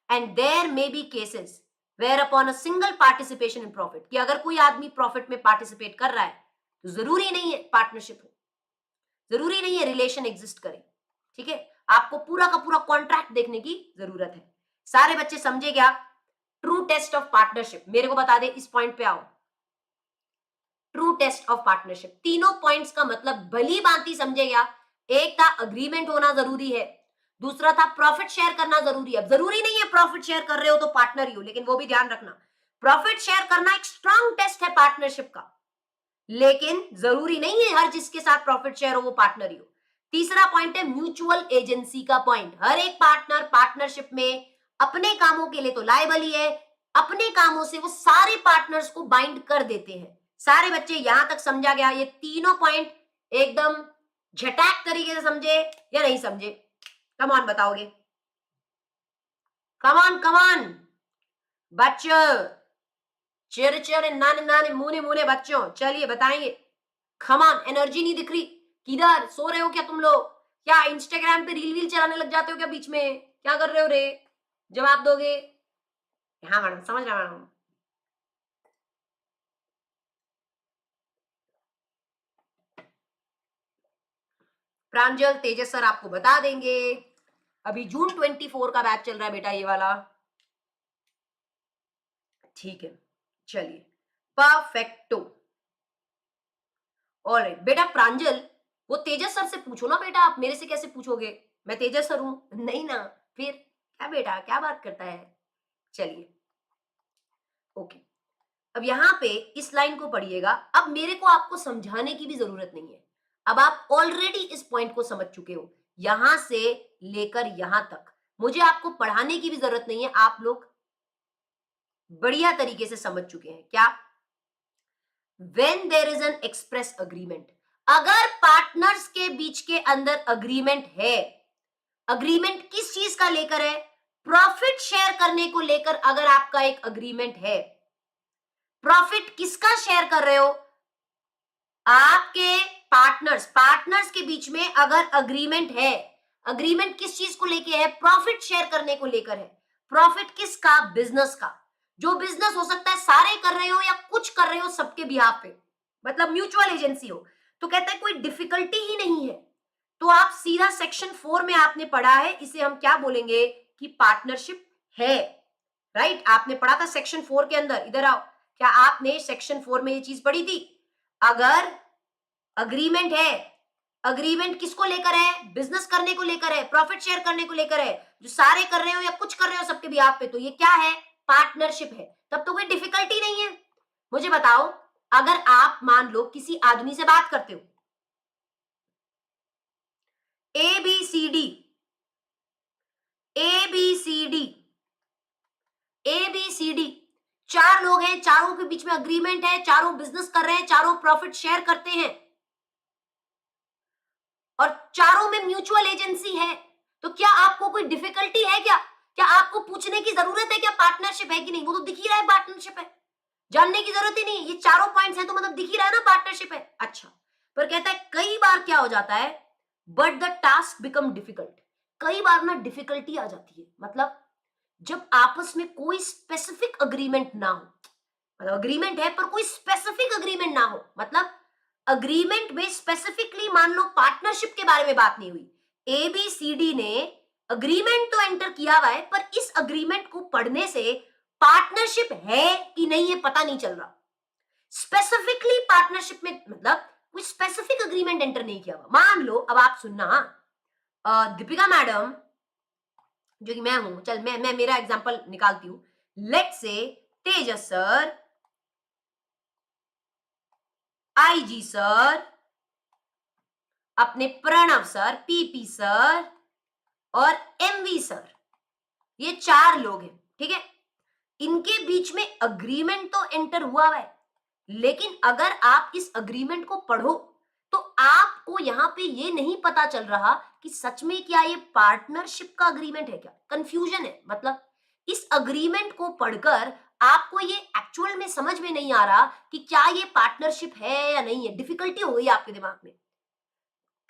and there may be cases whereupon a single participation in profit, कि अगर कोई आदमी प्रॉफिट में पार्टिसिपेट कर रहा है तो जरूरी नहीं है पार्टनरशिप हो, जरूरी नहीं है रिलेशन एग्जिस्ट करे। ठीक है, आपको पूरा का पूरा कॉन्ट्रैक्ट देखने की जरूरत है। सारे बच्चे समझे क्या? ट्रू टेस्ट ऑफ पार्टनरशिप मेरे को बता दे, इस पॉइंट पे आओ। ट्रू टेस्ट ऑफ पार्टनरशिप, तीनों पॉइंट्स का मतलब भली भांति समझे क्या? एक था अग्रीमेंट होना जरूरी है, दूसरा था प्रॉफिट शेयर करना जरूरी है। अब जरूरी नहीं है प्रॉफिट शेयर कर रहे हो तो पार्टनर ही हो, लेकिन वो भी ध्यान रखना प्रॉफिट शेयर करना एक स्ट्रॉन्ग टेस्ट है पार्टनरशिप का, लेकिन जरूरी नहीं है हर जिसके साथ प्रॉफिट शेयर हो वो पार्टनर ही हो। तीसरा पॉइंट है म्यूचुअल एजेंसी का पॉइंट, हर एक पार्टनर पार्टनरशिप में अपने कामों के लिए तो लायबल ही है, अपने कामों से वो सारे पार्टनर्स को बाइंड कर देते हैं। सारे बच्चे यहां तक समझा गया? ये तीनों पॉइंट एकदम झटाक तरीके से समझे या नहीं समझे? कम ऑन बताओगे? कम ऑन बच्चों, चिर चिर नाने नाने मुने मुने बच्चों, चलिए बताएंगे। कम ऑन, एनर्जी नहीं दिख रही, किधर सो रहे हो क्या तुम लोग? क्या इंस्टाग्राम पे रील वील चलाने लग जाते हो क्या बीच में? क्या कर रहे हो रे? जवाब दोगे? हाँ मैडम, समझ रहा मैडम। प्रांजल तेजस सर आपको बता देंगे। अभी जून 24 का बैच चल रहा है बेटा, ये वाला। ठीक है, चलिए परफेक्टो। ऑलराइट बेटा, प्रांजल वो तेजस सर से पूछो ना बेटा, आप मेरे से कैसे पूछोगे? मैं तेजस सर हूं नहीं ना, फिर क्या बेटा, क्या बात करता है? चलिए ओके, अब यहां पे इस लाइन को पढ़िएगा। अब मेरे को आपको समझाने की भी जरूरत नहीं है, अब आप ऑलरेडी इस पॉइंट को समझ चुके हो। यहां से लेकर यहां तक मुझे आपको पढ़ाने की भी जरूरत नहीं है, आप लोग बढ़िया तरीके से समझ चुके हैं। क्या? When there is an express agreement, अगर पार्टनर्स के बीच के अंदर अग्रीमेंट है, अग्रीमेंट किस चीज का लेकर है? प्रॉफिट शेयर करने को लेकर अगर आपका एक अग्रीमेंट है, प्रॉफिट किसका शेयर कर रहे हो? आपके पार्टनर्स, पार्टनर्स के बीच में अगर अग्रीमेंट है, अग्रीमेंट किस चीज को लेकर है? प्रॉफिट शेयर करने को लेकर है। प्रॉफिट किसका? बिजनेस का। जो बिजनेस हो सकता है सारे कर रहे हो या कुछ कर रहे हो सबके बिहाफ पे, मतलब म्यूचुअल एजेंसी हो, तो कहता है कोई डिफिकल्टी ही नहीं है, तो आप सीधा सेक्शन 4 में आपने पढ़ा है, इसे हम क्या बोलेंगे कि पार्टनरशिप है, राइट? आपने पढ़ा था सेक्शन 4 के अंदर, इधर आओ, क्या आपने सेक्शन 4 में ये चीज पढ़ी थी? अगर अग्रीमेंट है, अग्रीमेंट किसको लेकर है? बिजनेस करने को लेकर है, प्रॉफिट शेयर करने को लेकर है, जो सारे कर रहे हो या कुछ कर रहे हो सबके बिहाफ पे, तो ये क्या है? पार्टनरशिप है, तब तो कोई डिफिकल्टी नहीं है। मुझे बताओ, अगर आप मान लो किसी आदमी से बात करते हो, A B C D, A B C D, A B C D, चार लोग हैं, चारों के बीच में अग्रीमेंट है, चारों बिजनेस कर रहे हैं, चारों प्रॉफिट शेयर करते हैं और चारों में म्यूचुअल एजेंसी है, तो क्या आपको कोई डिफिकल्टी है क्या? क्या आपको पूछने की जरूरत है क्या पार्टनरशिप है कि नहीं? वो तो दिख ही रहा है पार्टनरशिप है, जानने की जरूरत ही नहीं, ये चारों पॉइंट्स हैं तो मतलब दिख ही रहा है ना पार्टनरशिप है। अच्छा, पर कहता है कई बार क्या हो जाता है, but the task become difficult, कई बार ना डिफिकल्टी आ जाती है, मतलब जब आपस में कोई स्पेसिफिक अग्रीमेंट ना हो, मतलब अग्रीमेंट है पर कोई स्पेसिफिक अग्रीमेंट ना हो, मतलब अग्रीमेंट में स्पेसिफिकली मान लो पार्टनरशिप के बारे में बात नहीं हुई, ए बी सी डी ने अग्रीमेंट तो एंटर किया हुआ है पर इस अग्रीमेंट को पढ़ने से पार्टनरशिप है कि नहीं ये पता नहीं चल रहा, स्पेसिफिकली पार्टनरशिप में मतलब कोई स्पेसिफिक अग्रीमेंट एंटर नहीं किया हुआ। मान लो, अब आप सुनना, दीपिका मैडम जो कि मैं हूं, चल मैं मेरा एग्जांपल निकालती हूं, let's say Tejas sir, IG sir, अपने प्रणव सर, पीपी सर और एमवी सर, ये चार लोग हैं, ठीक है? इनके बीच में अग्रीमेंट तो एंटर हुआ है, लेकिन अगर आप इस अग्रीमेंट को पढ़ो तो आपको यहां पे ये नहीं पता चल रहा कि सच में क्या ये पार्टनरशिप का अग्रीमेंट है क्या, कंफ्यूजन है। मतलब इस अग्रीमेंट को पढ़कर आपको ये एक्चुअल में समझ में नहीं आ रहा कि क्या ये पार्टनरशिप है या नहीं है, डिफिकल्टी हो गई आपके दिमाग में,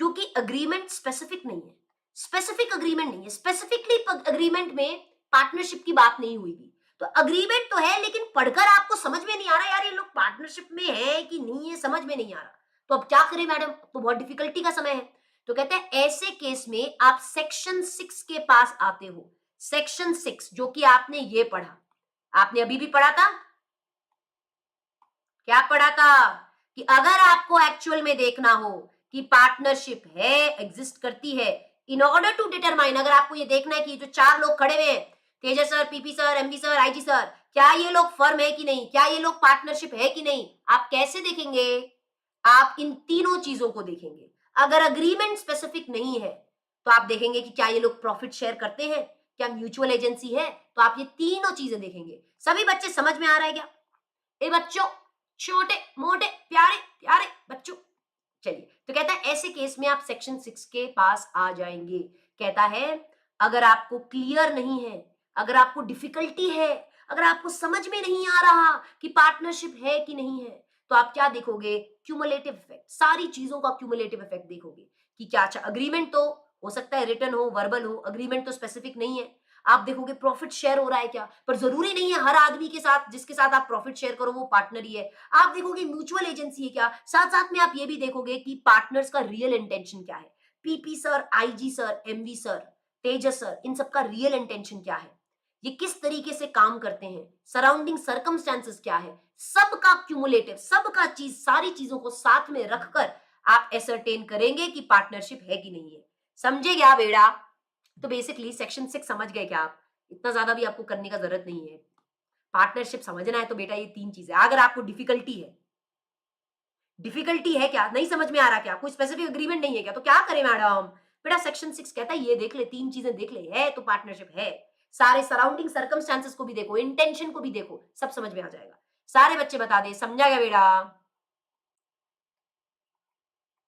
क्योंकि अग्रीमेंट स्पेसिफिक नहीं है, स्पेसिफिक अग्रीमेंट नहीं है, स्पेसिफिकली अग्रीमेंट में पार्टनरशिप की बात नहीं हुई थी, तो अग्रीमेंट तो है लेकिन पढ़कर आपको समझ में नहीं आ रहा यार ये लोग पार्टनरशिप में है कि नहीं, ये समझ में नहीं आ रहा, तो अब क्या करें मैडम, तो बहुत डिफिकल्टी का समय है। तो कहते हैं ऐसे केस में आप सेक्शन 6 के पास आते हो, सेक्शन 6 जो कि आपने ये पढ़ा, आपने अभी भी पढ़ा था, क्या पढ़ा था कि अगर आपको एक्चुअल में देखना हो कि पार्टनरशिप है, एग्जिस्ट करती है, इन ऑर्डर टू डिटरमाइन, अगर आपको ये देखना है कि जो चार लोग खड़े हुए हैं, Tejas sir, PP sir, MV sir, IG sir, क्या ये लोग फर्म है कि नहीं, क्या ये लोग पार्टनरशिप है कि नहीं, आप कैसे देखेंगे? आप इन तीनों चीजों को देखेंगे। अगर अग्रीमेंट स्पेसिफिक नहीं है तो आप देखेंगे कि क्या ये लोग प्रॉफिट शेयर करते हैं, क्या म्यूचुअल एजेंसी है, तो आप ये तीनों चीजें देखेंगे। सभी बच्चे समझ में आ रहा है क्या? ए बच्चों, छोटे मोटे प्यारे प्यारे बच्चों, चलिए, तो कहता है ऐसे केस में आप सेक्शन 6 के पास आ जाएंगे। कहता है अगर आपको क्लियर नहीं है, अगर आपको डिफिकल्टी है, अगर आपको समझ में नहीं आ रहा कि पार्टनरशिप है कि नहीं है, तो आप क्या देखोगे? क्यूमुलेटिव इफेक्ट, सारी चीजों का क्यूमुलेटिव इफेक्ट देखोगे कि क्या, अच्छा अग्रीमेंट तो हो सकता है रिटन हो, वर्बल हो, अग्रीमेंट तो स्पेसिफिक नहीं है। आप देखोगे प्रॉफिट शेयर हो रहा है क्या, पर जरूरी नहीं है हर आदमी के साथ जिसके साथ आप प्रॉफिट शेयर करो वो पार्टनर ही है। आप देखोगे म्यूचुअल एजेंसी है क्या, साथ साथ में आप ये भी देखोगे कि पार्टनर्स का रियल इंटेंशन क्या है, PP sir, IG sir, MV sir, Tejas sir, इन सबका रियल इंटेंशन क्या है, ये किस तरीके से काम करते हैं, सराउंडिंग सर्कमस्टेंसेस क्या है, सबका क्यूमुलेटिव, सबका चीज, सारी चीजों को साथ में रखकर आप एसरटेन करेंगे कि पार्टनरशिप है कि नहीं है। समझे क्या बेड़ा? तो बेसिकली सेक्शन 6 समझ गए क्या आप? इतना ज्यादा भी आपको करने का जरूरत नहीं है। पार्टनरशिप समझना है तो बेटा ये तीन चीजें, अगर आपको डिफिकल्टी है, डिफिकल्टी है क्या, नहीं समझ में आ रहा क्या, कोई स्पेसिफिक एग्रीमेंट नहीं है क्या, तो क्या करें मैडम? बेटा सेक्शन 6 कहता है ये देख ले, तीन चीजें देख ले, है तो पार्टनरशिप है, सारे सराउंडिंग सर्कमस्टेंसेस को भी देखो, इंटेंशन को भी देखो, सब समझ में आ जाएगा। सारे बच्चे बता दे, समझा गया बेटा?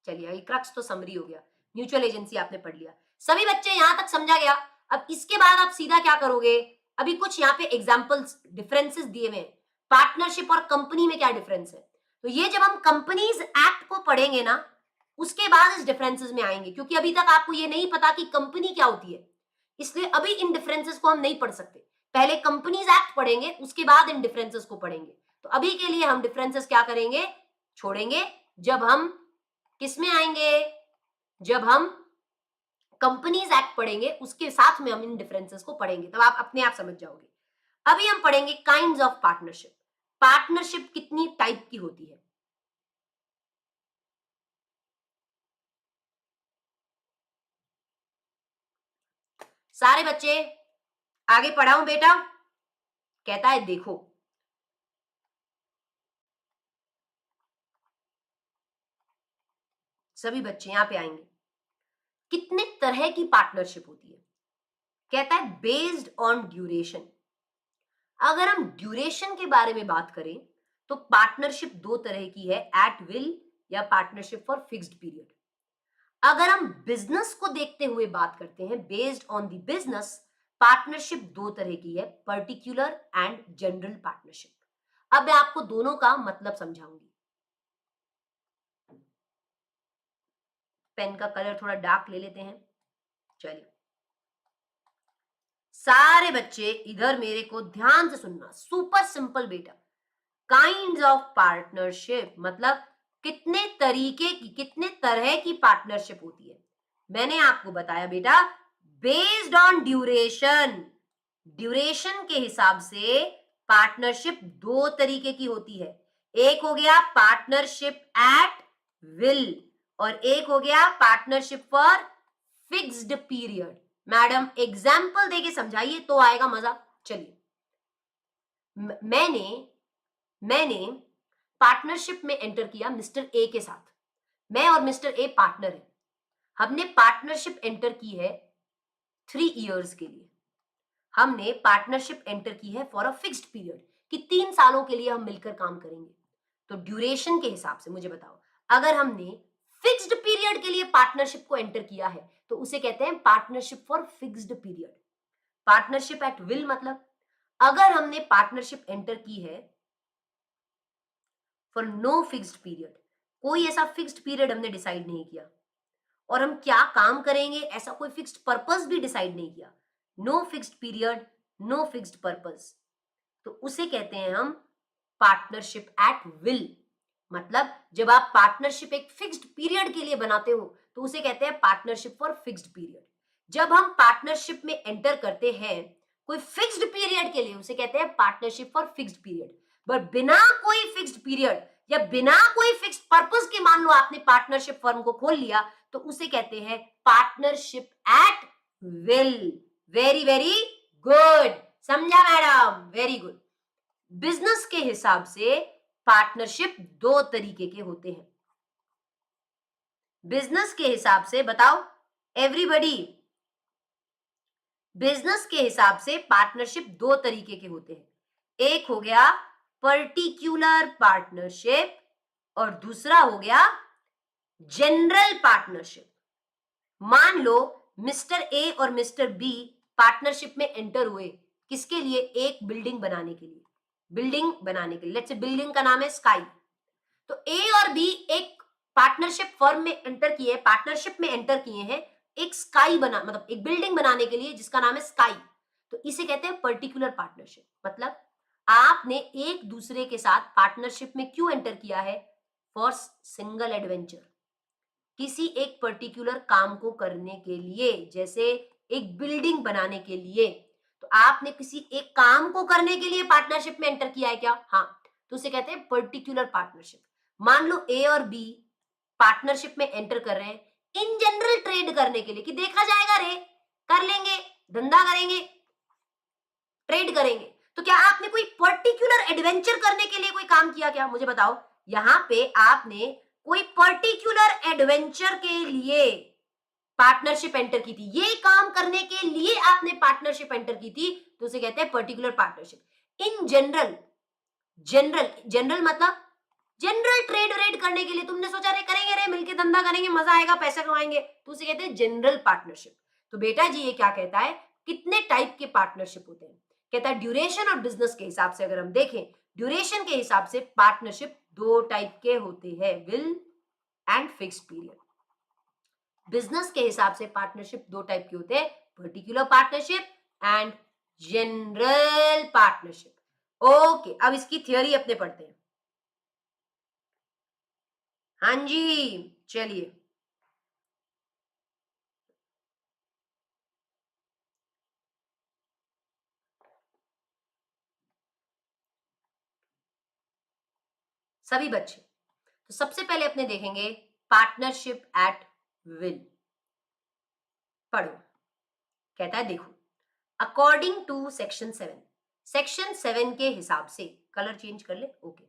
चलिए, ये क्रक्स तो समरी हो गया, म्यूचुअल एजेंसी आपने पढ़ लिया, सभी बच्चे यहां तक समझा गया। अब इसके बाद आप सीधा क्या करोगे? अभी कुछ यहाँ पे एग्जांपल्स, डिफरेंसेस दिए हुए हैं, पार्टनरशिप और कंपनी में क्या डिफरेंस है, तो ये जब हम कंपनीज एक्ट को पढ़ेंगे ना उसके बाद इस डिफरेंसेस में आएंगे, क्योंकि अभी तक आपको ये नहीं पता कि कंपनी क्या होती है, इसलिए अभी इन डिफरेंसेस को हम नहीं पढ़ सकते, पहले कंपनीज एक्ट पढ़ेंगे उसके बाद इन डिफरेंसेस को पढ़ेंगे। तो अभी के लिए हम डिफरेंसेस क्या करेंगे, छोड़ेंगे, जब हम किसमें आएंगे? जब हम कंपनीज एक्ट पढ़ेंगे उसके साथ में हम इन डिफरेंसेस को पढ़ेंगे, तब आप अपने आप समझ जाओगे। अभी हम पढ़ेंगे काइंड्स ऑफ पार्टनरशिप। पार्टनरशिप कितनी टाइप की होती है? सारे बच्चे आगे पढ़ाऊं बेटा? कहता है देखो, सभी बच्चे यहां पे आएंगे। कितने तरह की पार्टनरशिप होती है? कहता है बेस्ड ऑन ड्यूरेशन। अगर हम ड्यूरेशन के बारे में बात करें तो पार्टनरशिप दो तरह की है, एट विल या पार्टनरशिप फॉर फिक्स्ड पीरियड। अगर हम बिजनेस को देखते हुए बात करते हैं, based on the business, partnership दो तरह की है, पर्टिकुलर एंड जनरल पार्टनरशिप। अब मैं आपको दोनों का मतलब समझाऊंगी। पेन का कलर थोड़ा डार्क ले लेते हैं। चलिए सारे बच्चे इधर मेरे को ध्यान से सुनना, सुपर सिंपल बेटा। काइंड्स ऑफ पार्टनरशिप मतलब कितने तरीके की, कितने तरह की पार्टनरशिप होती है। मैंने आपको बताया बेटा बेस्ड ऑन ड्यूरेशन। ड्यूरेशन के हिसाब से पार्टनरशिप दो तरीके की होती है। एक हो गया पार्टनरशिप एट विल और एक हो गया partnership for fixed period. Madam example देके समझाइए तो आएगा मजा। चलिए मैंने मैंने पार्टनरशिप में एंटर किया मिस्टर ए के साथ। मैं और मिस्टर ए पार्टनर हैं। हमने पार्टनरशिप एंटर की है 3 इयर्स के लिए। हमने पार्टनरशिप एंटर की है फॉर अ फिक्स्ड पीरियड कि 3 सालों के लिए हम मिलकर काम करेंगे। तो ड्यूरेशन के हिसाब से मुझे बताओ, अगर हमने फिक्स्ड पीरियड के लिए पार्टनरशिप को एंटर किया है तो उसे कहते हैं partnership for fixed period. Partnership at will मतलब अगर हमने पार्टनरशिप एंटर की है फॉर नो फिक्स्ड पीरियड, कोई ऐसा फिक्स्ड पीरियड हमने डिसाइड नहीं किया और हम क्या काम करेंगे ऐसा कोई फिक्स्ड पर्पस भी डिसाइड नहीं किया, no fixed period no fixed purpose, तो उसे कहते हैं हम पार्टनरशिप एट विल। मतलब जब आप पार्टनरशिप एक फिक्स्ड पीरियड के लिए बनाते हो तो उसे कहते हैं पार्टनरशिप फॉर फिक्स्ड पीरियड। जब हम पार्टनरशिप में एंटर करते हैं कोई फिक्स्ड पीरियड के लिए उसे कहते हैं partnership for fixed period. But बिना कोई फिक्स्ड पीरियड या बिना कोई फिक्स्ड पर्पस के मान लो आपने पार्टनरशिप फर्म को खोल लिया तो उसे कहते हैं partnership at will. Very very good, समझा मैडम, वेरी गुड। बिजनेस के हिसाब से पार्टनरशिप दो तरीके के होते हैं। बिजनेस के हिसाब से बताओ एवरीबॉडी, बिजनेस के हिसाब से पार्टनरशिप दो तरीके के होते हैं। एक हो गया पर्टिकुलर पार्टनरशिप और दूसरा हो गया जनरल पार्टनरशिप। मान लो मिस्टर ए और मिस्टर बी पार्टनरशिप में एंटर हुए, किसके लिए? एक बिल्डिंग बनाने के लिए। बिल्डिंग बनाने के लिए, लेट्स से बिल्डिंग का नाम है स्काई। तो ए और बी एक पार्टनरशिप फर्म में एंटर किए, पार्टनरशिप में एंटर किए हैं एक स्काई बना मतलब एक बिल्डिंग बनाने के लिए जिसका नाम है स्काई। तो इसे कहते हैं पर्टिकुलर पार्टनरशिप। मतलब आपने एक दूसरे के साथ पार्टनरशिप में क्यों एंटर किया है? फॉर सिंगल एडवेंचर, किसी एक पर्टिकुलर काम को करने के लिए, जैसे एक बिल्डिंग बनाने के लिए। तो आपने किसी एक काम को करने के लिए पार्टनरशिप में एंटर किया है क्या? हाँ, तो उसे कहते हैं पर्टिकुलर पार्टनरशिप। मान लो ए और बी पार्टनरशिप में एंटर कर रहे हैं इन जनरल ट्रेड करने के लिए कि देखा जाएगा रे, कर लेंगे, धंधा करेंगे, ट्रेड करेंगे। तो क्या आपने कोई पर्टिकुलर एडवेंचर करने के लिए कोई काम किया क्या? मुझे बताओ, यहां पे आपने कोई पर्टिकुलर एडवेंचर के लिए पार्टनरशिप एंटर की थी, ये काम करने के लिए आपने पार्टनरशिप एंटर की थी, तो उसे कहते हैं particular partnership. In general, general general मतलब जनरल ट्रेड रेड करने के लिए तुमने सोचा रे करेंगे रे मिलके धंधा करेंगे, मजा आएगा, पैसा कमाएंगे, तो उसे कहते हैं जनरल पार्टनरशिप। तो बेटा जी ये क्या कहता है, कितने टाइप के पार्टनरशिप होते हैं? कहता है ड्यूरेशन और बिजनेस के हिसाब से अगर हम देखें, ड्यूरेशन के हिसाब से पार्टनरशिप दो टाइप के होते हैं, will and fix period. Business के हिसाब से पार्टनरशिप दो टाइप के होते हैं, particular partnership and general partnership. Okay, अब इसकी थ्योरी अपने पढ़ते हैं। हाँ जी, चलिए सभी बच्चे, तो सबसे पहले अपने देखेंगे पार्टनरशिप एट विल। पढ़ो, कहता है देखो, अकॉर्डिंग टू सेक्शन 7, सेक्शन 7 के हिसाब से, कलर चेंज कर ले, ओके।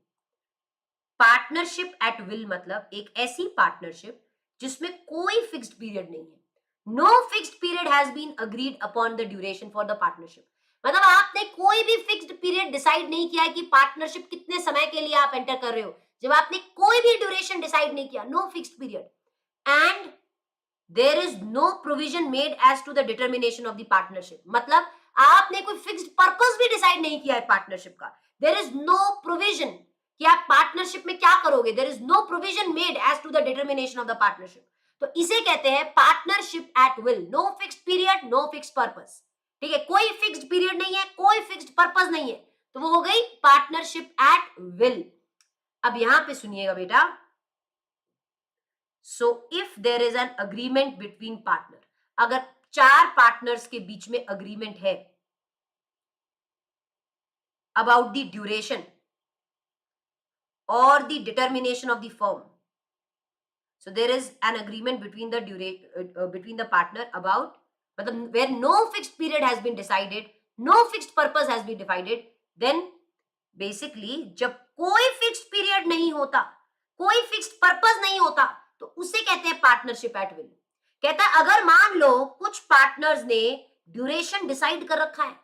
पार्टनरशिप एट विल मतलब एक ऐसी पार्टनरशिप जिसमें कोई फिक्स्ड पीरियड नहीं है। No fixed period has been agreed upon the duration for the partnership. मतलब आपने कोई भी फिक्स्ड पीरियड डिसाइड नहीं किया है कि पार्टनरशिप कितने समय के लिए आप एंटर कर रहे हो। जब आपने कोई भी ड्यूरेशन डिसाइड नहीं किया, no fixed period, and there is no provision made as to the determination of the partnership. मतलब आपने कोई फिक्स्ड पर्पस भी डिसाइड नहीं किया है पार्टनरशिप का। देयर इज नो प्रोविजन कि आप पार्टनरशिप में क्या करोगे। There is no provision made as to the determination of the partnership. तो इसे कहते हैं partnership at will. No fixed period, no fixed purpose. ठीक है, कोई फिक्स्ड पीरियड नहीं है, कोई फिक्स्ड पर्पस नहीं है, तो वो हो गई पार्टनरशिप एट विल। अब यहां पे सुनिएगा बेटा, so if there is an agreement between partner, अगर 4 पार्टनर्स के बीच में अग्रीमेंट है about the duration or the determination of the firm, so there is an agreement between the between the partner about, matlab where no fixed period has been decided, no fixed purpose has been decided, then basically जब कोई fixed period नहीं होता, कोई fixed purpose नहीं होता, तो उसे कहते हैं पार्टनरशिप एट विल। कहता है अगर मान लो कुछ पार्टनर्स ने ड्यूरेशन डिसाइड कर रखा है,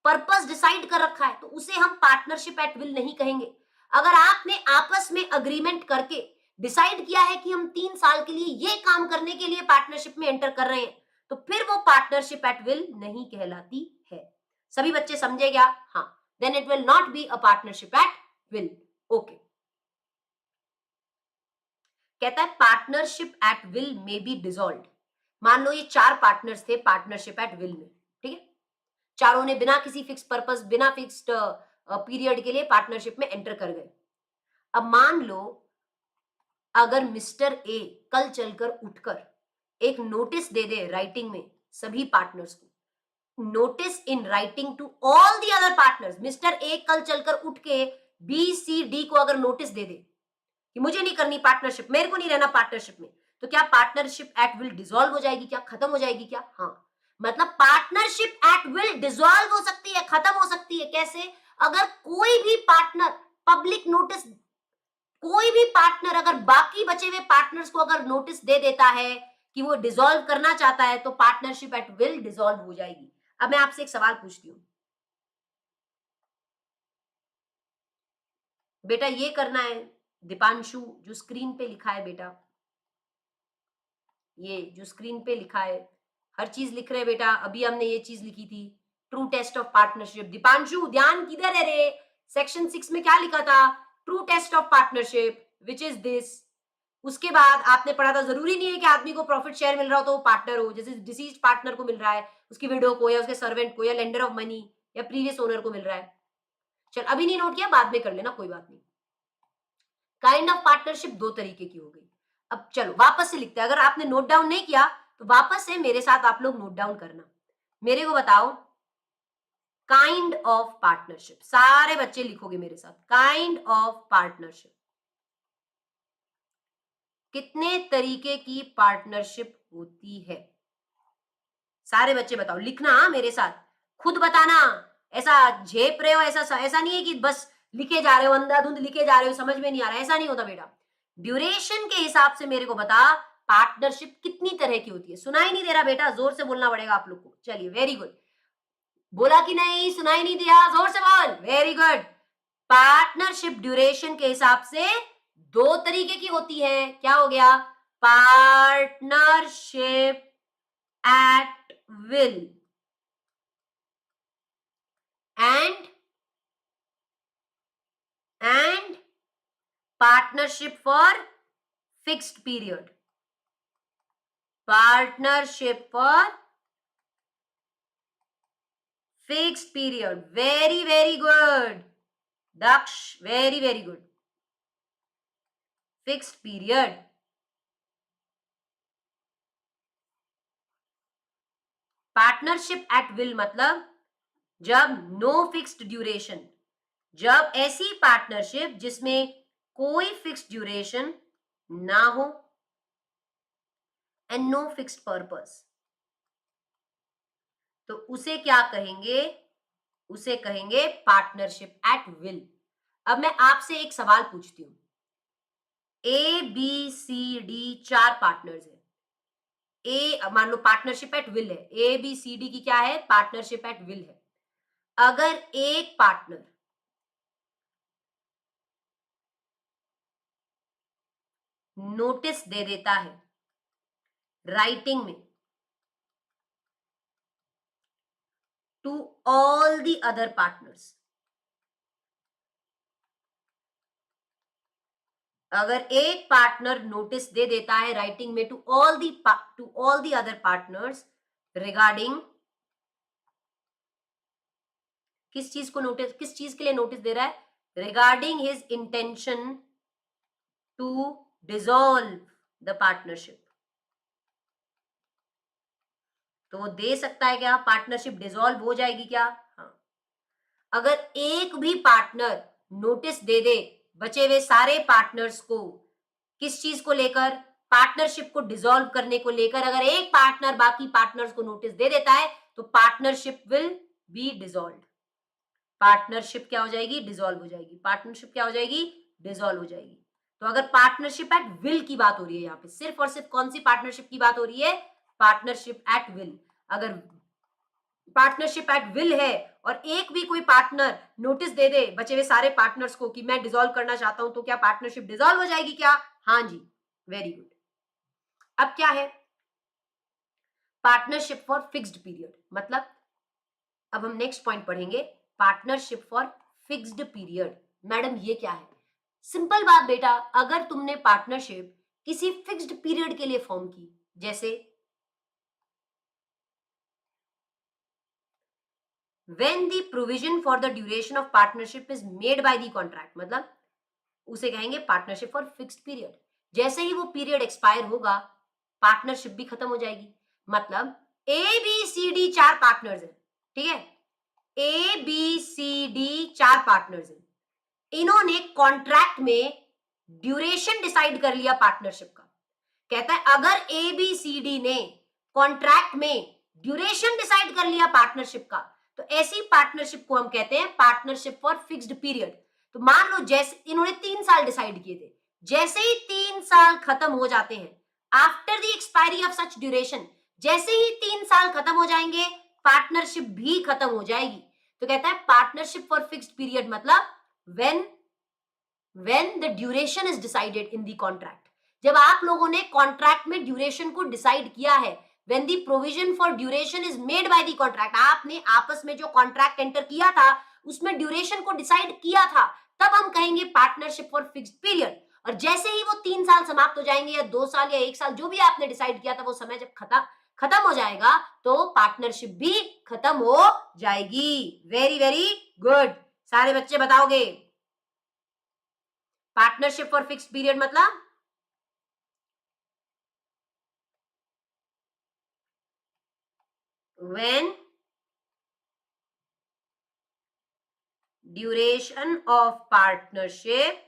पर्पस डिसाइड कर रखा है, तो उसे हम पार्टनरशिप एट विल नहीं कहेंगे। अगर आपने आपस में अग्रीमेंट करके डिसाइड किया है कि हम 3 साल के लिए ये काम करने के लिए पार्टनरशिप में एंटर कर रहे हैं, तो फिर वो पार्टनरशिप एट विल नहीं कहलाती है। सभी बच्चे समझे क्या? हाँ, then it will not be a partnership at will. Okay. कहता है पार्टनरशिप एट विल में बी डिसॉल्व्ड। मान लो ये 4 पार्टनर्स थे पार्टनरशिप एट विल में, ठीक है, चारों ने बिना किसी फिक्स पर्पस, बिना फिक्स्ड पीरियड के लिए पार्टनरशिप में एंटर कर गए। अब मान लो अगर मिस्टर ए कल चलकर उठकर एक नोटिस दे दे राइटिंग में सभी पार्टनर्स को, notice in writing to all the other partners. Mister A कल चलकर उठ के बी सी डी को अगर नोटिस दे दे कि मुझे नहीं करनी पार्टनरशिप, मेरे को नहीं रहना पार्टनरशिप में, तो क्या पार्टनरशिप एट विल डिसॉल्व हो जाएगी? क्या खत्म हो जाएगी? क्या? हाँ, मतलब पार्टनरशिप एट विल डिसॉल्व हो सकती है, खत्म हो सकती है। कैसे? अगर कोई भी पार्टनर पब्लिक नोटिस, कोई भी पार्टनर अगर बाकी बचे हुए पार्टनर्स को अगर नोटिस दे देता है कि वो डिसॉल्व करना चाहता है, तो पार्टनरशिप एट विल डिसॉल्व हो जाएगी। अब मैं आपसे एक सवाल पूछती हूँ, बेटा ये करना है दीपांशु, जो स्क्रीन पे लिखा है बेटा, ये जो स्क्रीन पे लिखा है, हर चीज लिख रहे हैं बेटा। अभी हमने ये चीज लिखी थी, true test of partnership. Deepanshu ध्यान किधर है रे? सेक्शन 6 में क्या लिखा था? True test of partnership, which is this. उसके बाद आपने पढ़ा था जरूरी नहीं है कि आदमी को प्रॉफिट शेयर मिल रहा हो तो वो पार्टनर हो। जैसे डिसीज्ड पार्टनर को मिल रहा है, उसकी विडो को या उसके सर्वेंट को या लेंडर ऑफ मनी या प्रीवियस ओनर को मिल रहा है। चल अभी नहीं नोट किया, बाद में कर लेना, कोई बात नहीं। काइंड ऑफ पार्टनरशिप 2 तरीके की हो गई। अब चलो वापस से लिखते हैं, अगर आपने नोट डाउन नहीं किया तो वापस से मेरे साथ आप लोग नोट डाउन करना। मेरे को बताओ काइंड ऑफ पार्टनरशिप, सारे बच्चे लिखोगे मेरे साथ, काइंड ऑफ पार्टनरशिप। कितने तरीके की पार्टनरशिप होती है? सारे बच्चे बताओ, लिखना मेरे साथ, खुद बताना। ऐसा झेप रहे हो, ऐसा नहीं है कि बस लिखे जा रहे हो, अंधाधुंध लिखे जा रहे हो, समझ में नहीं आ रहा, ऐसा नहीं होता बेटा। ड्यूरेशन के हिसाब से मेरे को बता पार्टनरशिप कितनी तरह की होती है। सुनाई नहीं दे रहा बेटा? जोर से बोलना पड़ेगा आप लोग को। चलिए वेरी गुड, बोला कि नहीं? सुनाई नहीं दिया? जोर से बोल, वेरी गुड। पार्टनरशिप ड्यूरेशन के हिसाब से 2 तरीके की होती है। क्या हो गया? Partnership at will and partnership for fixed period. Partnership for fixed period. Very, very good. Daksh, very, very good. Fixed period. Partnership at will मतलब जब नो फिक्स्ड ड्यूरेशन, जब ऐसी पार्टनरशिप जिसमें कोई फिक्स्ड ड्यूरेशन ना हो एंड नो फिक्स्ड पर्पस, तो उसे क्या कहेंगे? उसे कहेंगे पार्टनरशिप एट विल। अब मैं आपसे एक सवाल पूछती हूं, A B C D 4 partners है। ए मान लो पार्टनरशिप एट विल है, ए बी सी डी की क्या है? पार्टनरशिप एट विल है। अगर एक पार्टनर नोटिस दे देता है राइटिंग में to all the other partners, अगर एक पार्टनर नोटिस दे देता है राइटिंग में to all the other partners regarding, किस चीज को नोटिस, किस चीज के लिए नोटिस दे रहा है? Regarding his intention to dissolve the partnership, तो वो दे सकता है क्या? पार्टनरशिप डिसॉल्व हो जाएगी क्या? हाँ। अगर एक भी पार्टनर नोटिस दे दे बचे हुए सारे पार्टनर्स को, किस चीज को लेकर? पार्टनरशिप को डिसॉल्व करने को लेकर, अगर एक पार्टनर बाकी पार्टनर्स को नोटिस दे देता है तो partnership will be dissolve. Partnership क्या हो जाएगी? डिसॉल्व हो जाएगी। पार्टनरशिप क्या हो जाएगी? डिसॉल्व हो जाएगी। तो अगर पार्टनरशिप एट विल की बात हो रही है यहाँ पे, सिर्फ और सिर्फ कौन सी पार्टनरशिप की बात हो रही है? Partnership at will. अगर पार्टनरशिप एट विल है और एक भी कोई पार्टनर नोटिस दे दे बचे हुए सारे पार्टनर्स को कि मैं डिसॉल्व करना चाहता हूं, तो क्या पार्टनरशिप डिसॉल्व हो जाएगी क्या? हाँ जी, वेरी गुड। अब क्या है? पार्टनरशिप फॉर फिक्स्ड पीरियड मतलब, अब हम नेक्स्ट पॉइंट पढ़ेंगे, partnership for fixed period. Madam ये क्या है? सिंपल बात बेटा, अगर तुमने पार्टनरशिप किसी फिक्स्ड पीरियड के लिए फॉर्म की, जैसे when the provision for the duration of partnership is made by the contract, मतलब उसे कहेंगे पार्टनरशिप फॉर फिक्स्ड पीरियड। जैसे ही वो पीरियड एक्सपायर होगा पार्टनरशिप भी खत्म हो जाएगी। मतलब A B C D 4 partners हैं, ठीक है? A B C D 4 partners हैं, इन्होंने कॉन्ट्रैक्ट में ड्यूरेशन डिसाइड कर लिया पार्टनरशिप का। कहता है अगर ए बी सी डी ने कॉन्ट्रैक्ट में ड्यूरेशन डिसाइड कर लिया पार्टनरशिप का, तो ऐसी पार्टनरशिप को हम कहते हैं पार्टनरशिप फॉर फिक्स्ड पीरियड। तो मान लो जैसे इन्होंने 3 साल डिसाइड किए थे, जैसे ही 3 साल खत्म हो जाते हैं, after the expiry of such duration, जैसे ही 3 साल खत्म हो जाएंगे पार्टनरशिप भी खत्म हो जाएगी। तो कहता है पार्टनरशिप फॉर फिक्स्ड पीरियड मतलब when the duration is decided in the contract, जब आप लोगों ने कॉन्ट्रैक्ट में ड्यूरेशन को डिसाइड किया है, when the provision for duration is made by the contract, आपने आपस में जो कॉन्ट्रैक्ट एंटर किया था उसमें ड्यूरेशन को डिसाइड किया था, तब हम कहेंगे पार्टनरशिप फॉर फिक्स्ड पीरियड। और जैसे ही वो 3 साल समाप्त हो जाएंगे या 2 साल या 1 साल जो भी आपने डिसाइड किया था, वो समय जब खत्म हो जाएगा तो पार्टनरशिप भी खत्म हो जाएगी। वेरी वेरी गुड, सारे बच्चे बताओगे पार्टनरशिप फॉर फिक्स्ड पीरियड मतलब? when duration of partnership,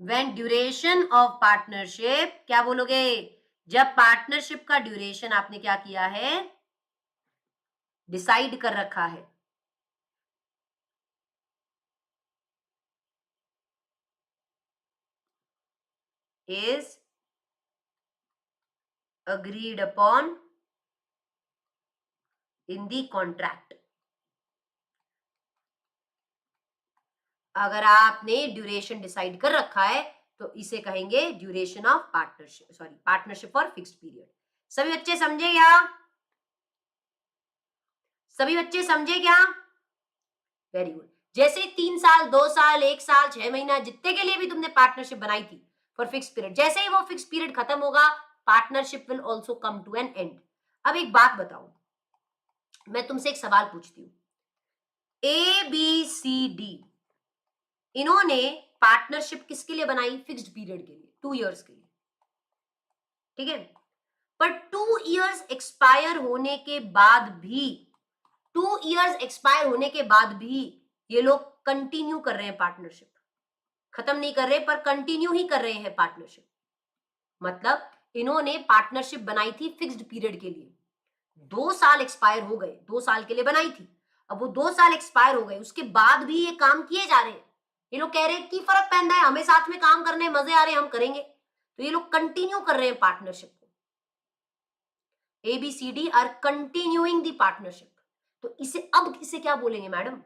when duration of partnership, क्या बोलोगे? जब पार्टनरशिप का ड्यूरेशन आपने क्या किया है? डिसाइड कर रखा है। is agreed upon in the contract, अगर आपने ड्यूरेशन डिसाइड कर रखा है तो इसे कहेंगे duration of partnership, sorry partnership for fixed period. सभी बच्चे समझे क्या? सभी बच्चे समझे क्या? Very good. जैसे 3 साल 2 साल 1 साल 6 महीना जितने के लिए भी तुमने पार्टनरशिप बनाई थी फॉर फिक्स पीरियड, जैसे ही वो फिक्स पीरियड खत्म होगा partnership will also come to an end. अब एक बात बताओ, मैं तुमसे एक सवाल पूछती हूँ, ए बी सी डी इन्होंने पार्टनरशिप किसके लिए बनाई? फिक्स्ड पीरियड के लिए, 2 इयर्स के लिए, ठीक है? पर 2 इयर्स एक्सपायर होने के बाद भी 2 इयर्स एक्सपायर होने के बाद भी ये लोग कंटिन्यू कर रहे हैं पार्टनरशिप, खत्म नहीं कर रहे पर कंटिन्यू ही कर रहे हैं पार्टनरशिप। मतलब इन्होंने पार्टनरशिप बनाई थी फिक्स्ड पीरियड के लिए, 2 साल एक्सपायर हो गए, 2 साल के लिए बनाई थी, अब वो 2 साल एक्सपायर हो गए, उसके बाद भी ये काम किए जा रहे हैं। ये लोग कह रहे हैं कि फर्क पैदा है, हमें साथ में काम करने में मजे आ रहे हैं, हम करेंगे। तो ये लोग कंटिन्यू कर रहे हैं पार्टनरशिप को। ABCD are continuing the partnership. तो इसे अब इसे क्या बोलेंगे मैडम?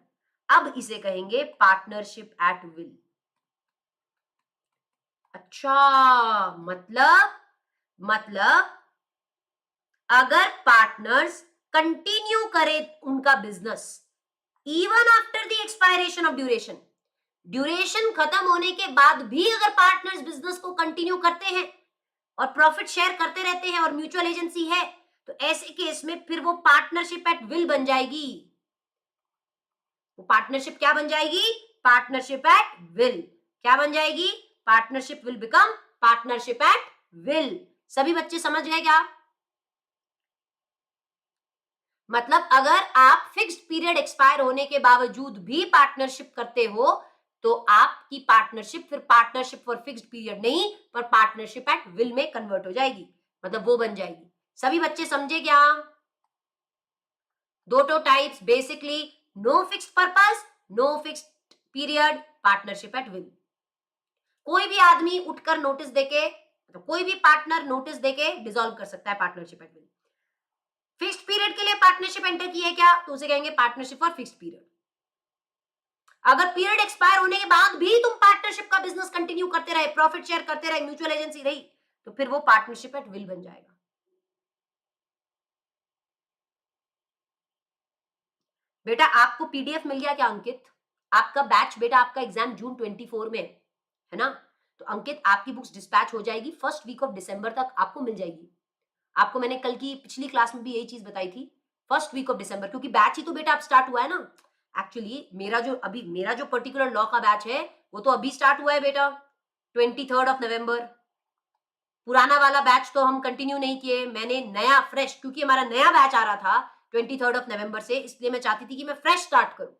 अब इसे कहेंगे पार्टनरशिप एट विल। अच्छा, मतलब अगर पार्टनर्स कंटिन्यू करें उनका business even after the expiration of duration, duration खत्म होने के बाद भी अगर पार्टनर्स बिजनेस को कंटिन्यू करते हैं और प्रॉफिट शेयर करते रहते हैं और म्यूचुअल एजेंसी है, तो ऐसे केस में फिर वो पार्टनरशिप एट विल बन जाएगी। वो पार्टनरशिप क्या बन जाएगी? Partnership at will. क्या बन जाएगी? Partnership will become partnership at will. सभी बच्चे समझ गए क्या? मतलब अगर आप फिक्स्ड पीरियड एक्सपायर होने के बावजूद भी पार्टनरशिप करते हो तो आपकी पार्टनरशिप फिर पार्टनरशिप फॉर फिक्स्ड पीरियड नहीं पर पार्टनरशिप एट विल में कन्वर्ट हो जाएगी, मतलब वो बन जाएगी। सभी बच्चे समझे क्या? दो types basically, no fixed purpose, no fixed period, partnership at will. कोई भी आदमी उठकर नोटिस देके, तो कोई भी पार्टनर नोटिस देके डिसॉल्व कर सकता है partnership at will. Fixed period के लिए पार्टनरशिप एंटर की है क्या, तो उसे कहेंगे पार्टनरशिप फॉर फिक्स्ड पीरियड। अगर पीरियड एक्सपायर होने के बाद भी तुम पार्टनरशिप का बिजनेस कंटिन्यू करते रहे, प्रॉफिट शेयर करते रहे, म्यूचुअल एजेंसी रही, तो फिर वो पार्टनरशिप एट विल बन जाएगा। बेटा आपको पीडीएफ मिल गया क्या अंकित? आपका बैच बेटा, आपका एग्जाम जून 24 में है ना? तो अंकित आपकी बुक्स डिस्पैच हो जाएगी, फर्स्ट वीक ऑफ दिसंबर तक आपको मिल जाएगी। आपको मैंने कल की पिछली क्लास में भी यही चीज बताई थी, फर्स्ट वीक ऑफ दिसंबर, क्योंकि बैच ही तो बेटा अब स्टार्ट हुआ है ना। एक्चुअली मेरा जो पर्टिकुलर लॉ का बैच है वो तो अभी स्टार्ट हुआ है बेटा, 23 नवंबर। पुराना वाला बैच तो हम कंटिन्यू नहीं किए, मैंने नया फ्रेश, क्योंकि हमारा नया बैच आ रहा था 23 नवंबर से, इसलिए मैं चाहती थी कि मैं फ्रेश स्टार्ट करूं,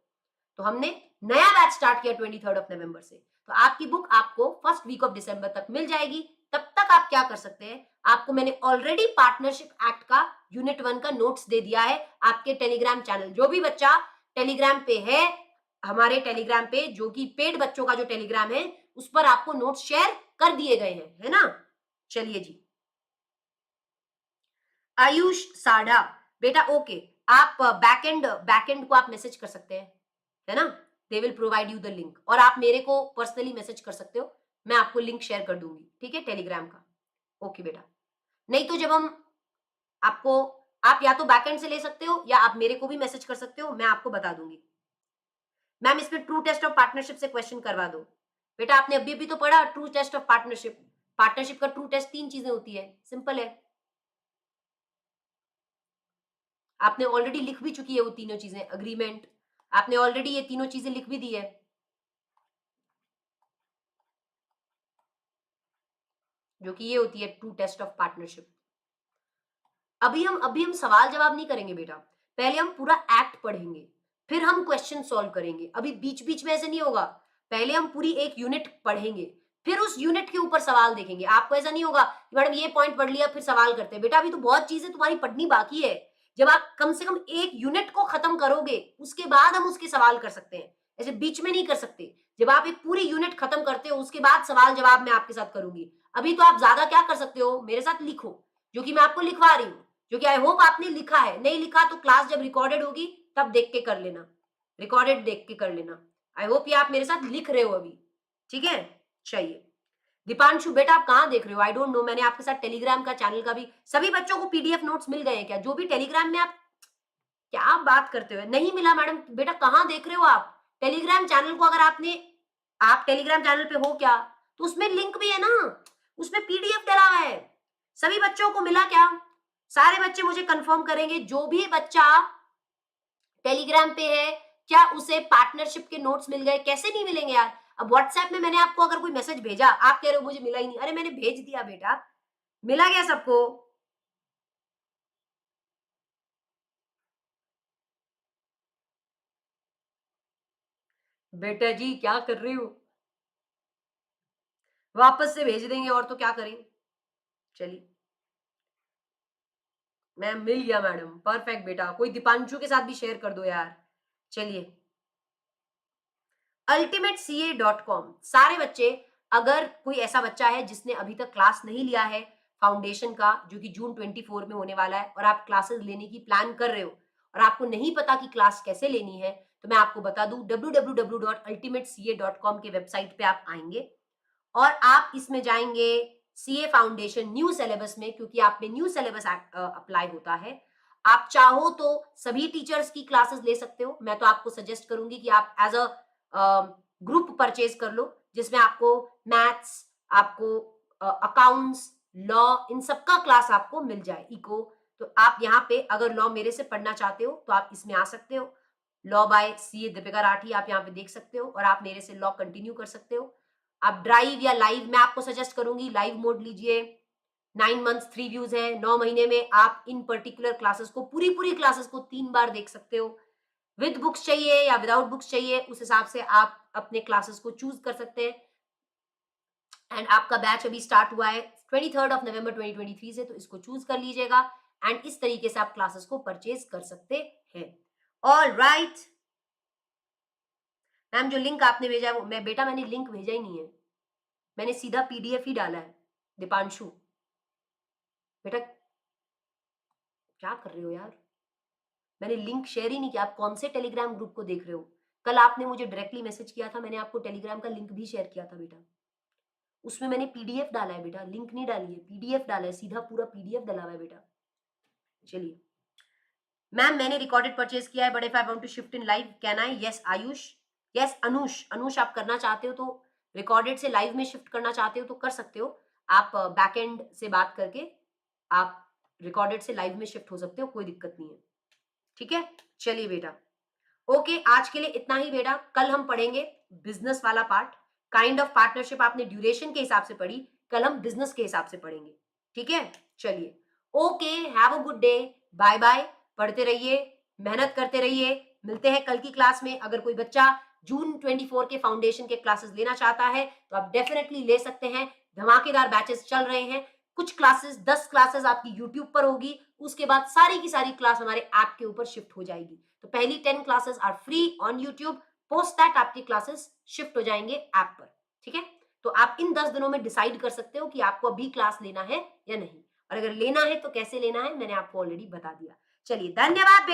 तो हमने नया बैच स्टार्ट किया 23 नवंबर से। तो आपकी बुक आपको फर्स्ट वीक ऑफ दिसंबर तक मिल जाएगी। तब तक आप क्या कर सकते हैं, आपको मैंने ऑलरेडी पार्टनरशिप एक्ट का यूनिट 1 का नोट्स दे दिया है आपके टेलीग्राम चैनल। जो भी बच्चा टेलीग्राम पे है, हमारे टेलीग्राम पे जो कि पेड बच्चों का जो टेलीग्राम है, उस पर आपको नोट्स शेयर कर दिए गए हैं, है ना? चलिए जी, आयुष साढ़ा बेटा ओके, आप बैकएंड को आप मैसेज कर सकते हैं, है ना? They will provide you the link, और आप मेरे को पर्सनली मैसेज कर सकते हो, मैं आपको लिंक शेयर कर दूंगी, ठीक है, टेलीग्राम का। ओके बेटा, नहीं तो जब हम आपको, आप या तो बैकएंड से ले सकते हो या आप मेरे को भी मैसेज कर सकते हो, मैं आपको बता दूंगी। मैम इसमें ट्रू टेस्ट ऑफ पार्टनरशिप से क्वेश्चन करवा दो। बेटा आपने अभी भी तो पढ़ा true test of partnership. Partnership का ट्रू टेस्ट 3 चीजें होती है, सिंपल है, आपने ऑलरेडी लिख भी चुकी है वो तीनों चीजें, अग्रीमेंट, आपने ऑलरेडी ये तीनों चीजें लिख भी दी है, जो कि ये होती है ट्रू टेस्ट ऑफ पार्टनरशिप। अभी हम सवाल जवाब नहीं करेंगे बेटा, पहले हम पूरा एक्ट पढ़ेंगे, फिर हम क्वेश्चन सॉल्व करेंगे। अभी बीच बीच में ऐसे नहीं होगा, पहले हम पूरी एक यूनिट पढ़ेंगे, फिर उस यूनिट के ऊपर सवाल देखेंगे। आपको ऐसा नहीं होगा कि मैडम ये पॉइंट पढ़ लिया फिर सवाल करते हैं। बेटा अभी तो बहुत चीजें तुम्हारी पढ़नी बाकी है, जब आप कम से कम एक यूनिट को खत्म करोगे उसके बाद हम उसके सवाल कर सकते हैं, ऐसे बीच में नहीं कर सकते। जब आप एक पूरी यूनिट खत्म करते हो उसके बाद सवाल जवाब मैं आपके साथ करूंगी। अभी तो आप ज्यादा क्या कर सकते हो, मेरे साथ लिखो, जो कि मैं आपको लिखवा रही हूँ, जो कि आई होप आपने लिखा है। नहीं लिखा तो क्लास जब रिकॉर्डेड होगी तब देख के कर लेना, रिकॉर्डेड देख के कर लेना। आई होप ये आप मेरे साथ लिख रहे हो अभी, ठीक है? चाहिए दीपांशु बेटा आप कहाँ देख रहे हो, आई डोंट नो, मैंने आपके साथ टेलीग्राम का चैनल का भी, सभी बच्चों को पीडीएफ नोट्स मिल गए हैं क्या? जो भी टेलीग्राम में, आप क्या बात करते हो, नहीं मिला मैडम? बेटा कहाँ देख रहे हो आप टेलीग्राम चैनल को? अगर आप टेलीग्राम चैनल पे हो क्या, तो उसमें लिंक भी है ना, उसमें पीडीएफ डला हुआ है। सभी बच्चों को मिला क्या? सारे बच्चे मुझे कंफर्म करेंगे, जो भी बच्चा टेलीग्राम पे है क्या उसे पार्टनरशिप के नोट्स मिल गए? कैसे नहीं मिलेंगे यार? अब व्हाट्सएप में मैंने आपको अगर कोई मैसेज भेजा, आप कह रहे हो मुझे मिला ही नहीं, अरे मैंने भेज दिया बेटा, मिला गया सबको। बेटा जी क्या कर रहे हो? वापस से भेज देंगे और तो क्या करें? चलिए, मैम मिल गया मैडम, परफेक्ट बेटा। कोई दीपांशु के साथ भी शेयर कर दो यार। चलिए, ultimateca.com सारे बच्चे, अगर कोई ऐसा बच्चा है जिसने अभी तक क्लास नहीं लिया है फाउंडेशन का, जो कि जून 24 में होने वाला है, और आप क्लासेस लेने की प्लान कर रहे हो और आपको नहीं पता कि क्लास कैसे लेनी है, तो मैं आपको बता दूं www.ultimateca.com के वेबसाइट पे आप आएंगे और आप इसमें जाएंगे सीए फाउंडेशन न्यू सिलेबस में, क्योंकि आप में न्यू सिलेबस अप्लाई होता है। आप चाहो तो सभी टीचर्स की क्लासेस ले सकते हो। मैं तो आपको सजेस्ट करूंगी कि आप एज अ ग्रुप परचेज कर लो, जिसमें आपको मैथ्स, आपको अकाउंट्स, लॉ, इन सबका क्लास आपको मिल जाए, इको। तो आप यहाँ पे अगर लॉ मेरे से पढ़ना चाहते हो तो आप इसमें आ सकते हो। Law by CA Deepika Rathi आप यहाँ पे देख सकते हो और आप मेरे से लॉ कंटिन्यू कर सकते हो। आप ड्राइव या लाइव, मैं आपको सजेस्ट करूंगी लाइव मोड लीजिए। 9 मंथ्स 3 व्यूज है, 9 महीने में आप इन पर्टिकुलर क्लासेस को, पूरी पूरी क्लासेस को 3 बार देख सकते हो। विद बुक्स चाहिए या विदाउट बुक्स चाहिए, उस हिसाब से आप अपने क्लासेस को चूज कर सकते हैं। एंड आपका बैच अभी स्टार्ट हुआ है 23 नवंबर 2023 से, तो इसको चूज कर लीजिएगा एंड इस तरीके से आप क्लासेस को परचेज कर सकते हैं। ऑल राइट मैम, जो लिंक आपने भेजा है वो मैं, बेटा मैंने लिंक भेजा ही नहीं है, मैंने सीधा पीडीएफ ही डाला है। दीपांशु बेटा क्या कर रहे हो यार? मैंने लिंक शेयर ही नहीं किया। आप कौन से टेलीग्राम ग्रुप को देख रहे हो? कल आपने मुझे डायरेक्टली मैसेज किया था, मैंने आपको टेलीग्राम का लिंक भी शेयर किया था बेटा। उसमें मैंने पीडीएफ डाला है बेटा, लिंक नहीं डाली है, पीडीएफ डाला है, सीधा पूरा पीडीएफ डाला हुआ है बेटा। चलिए मैम, मैंने रिकॉर्डेड परचेज किया है, but if I want to shift in live can I? Yes Ayush, yes Anush, Anush आप करना चाहते हो तो रिकॉर्डेड से लाइव में शिफ्ट करना चाहते हो तो कर सकते हो। आप बैकएंड से बात करके आप रिकॉर्डेड से लाइव में शिफ्ट हो सकते हो, कोई दिक्कत नहीं है। ठीक है, चलिए बेटा, ओके आज के लिए इतना ही बेटा। कल हम पढ़ेंगे बिजनेस वाला पार्ट। काइंड ऑफ पार्टनरशिप आपने ड्यूरेशन के हिसाब से पढ़ी, कल हम बिजनेस के हिसाब से पढ़ेंगे। ठीक है, चलिए, okay, have a good day, bye bye. पढ़ते रहिए, मेहनत करते रहिए, मिलते हैं कल की क्लास में। अगर कोई बच्चा जून 24 के फाउंडेशन के क्लासेस लेना चाहता है तो आप डेफिनेटली ले सकते हैं। धमाकेदार बैचेस चल रहे हैं। कुछ क्लासेस, 10 क्लासेस आपकी यूट्यूब पर होगी, उसके बाद सारी की सारी क्लास हमारे ऐप के ऊपर शिफ्ट हो जाएगी। तो पहली 10 classes are free on YouTube, post that आपकी क्लासेस शिफ्ट हो जाएंगे ऐप पर। ठीक है, तो आप इन 10 दिनों में डिसाइड कर सकते हो कि आपको अभी क्लास लेना है या नहीं, और अगर लेना है तो कैसे लेना है, मैंने आपको ऑलरेडी बता दिया। चलिए, धन्यवाद।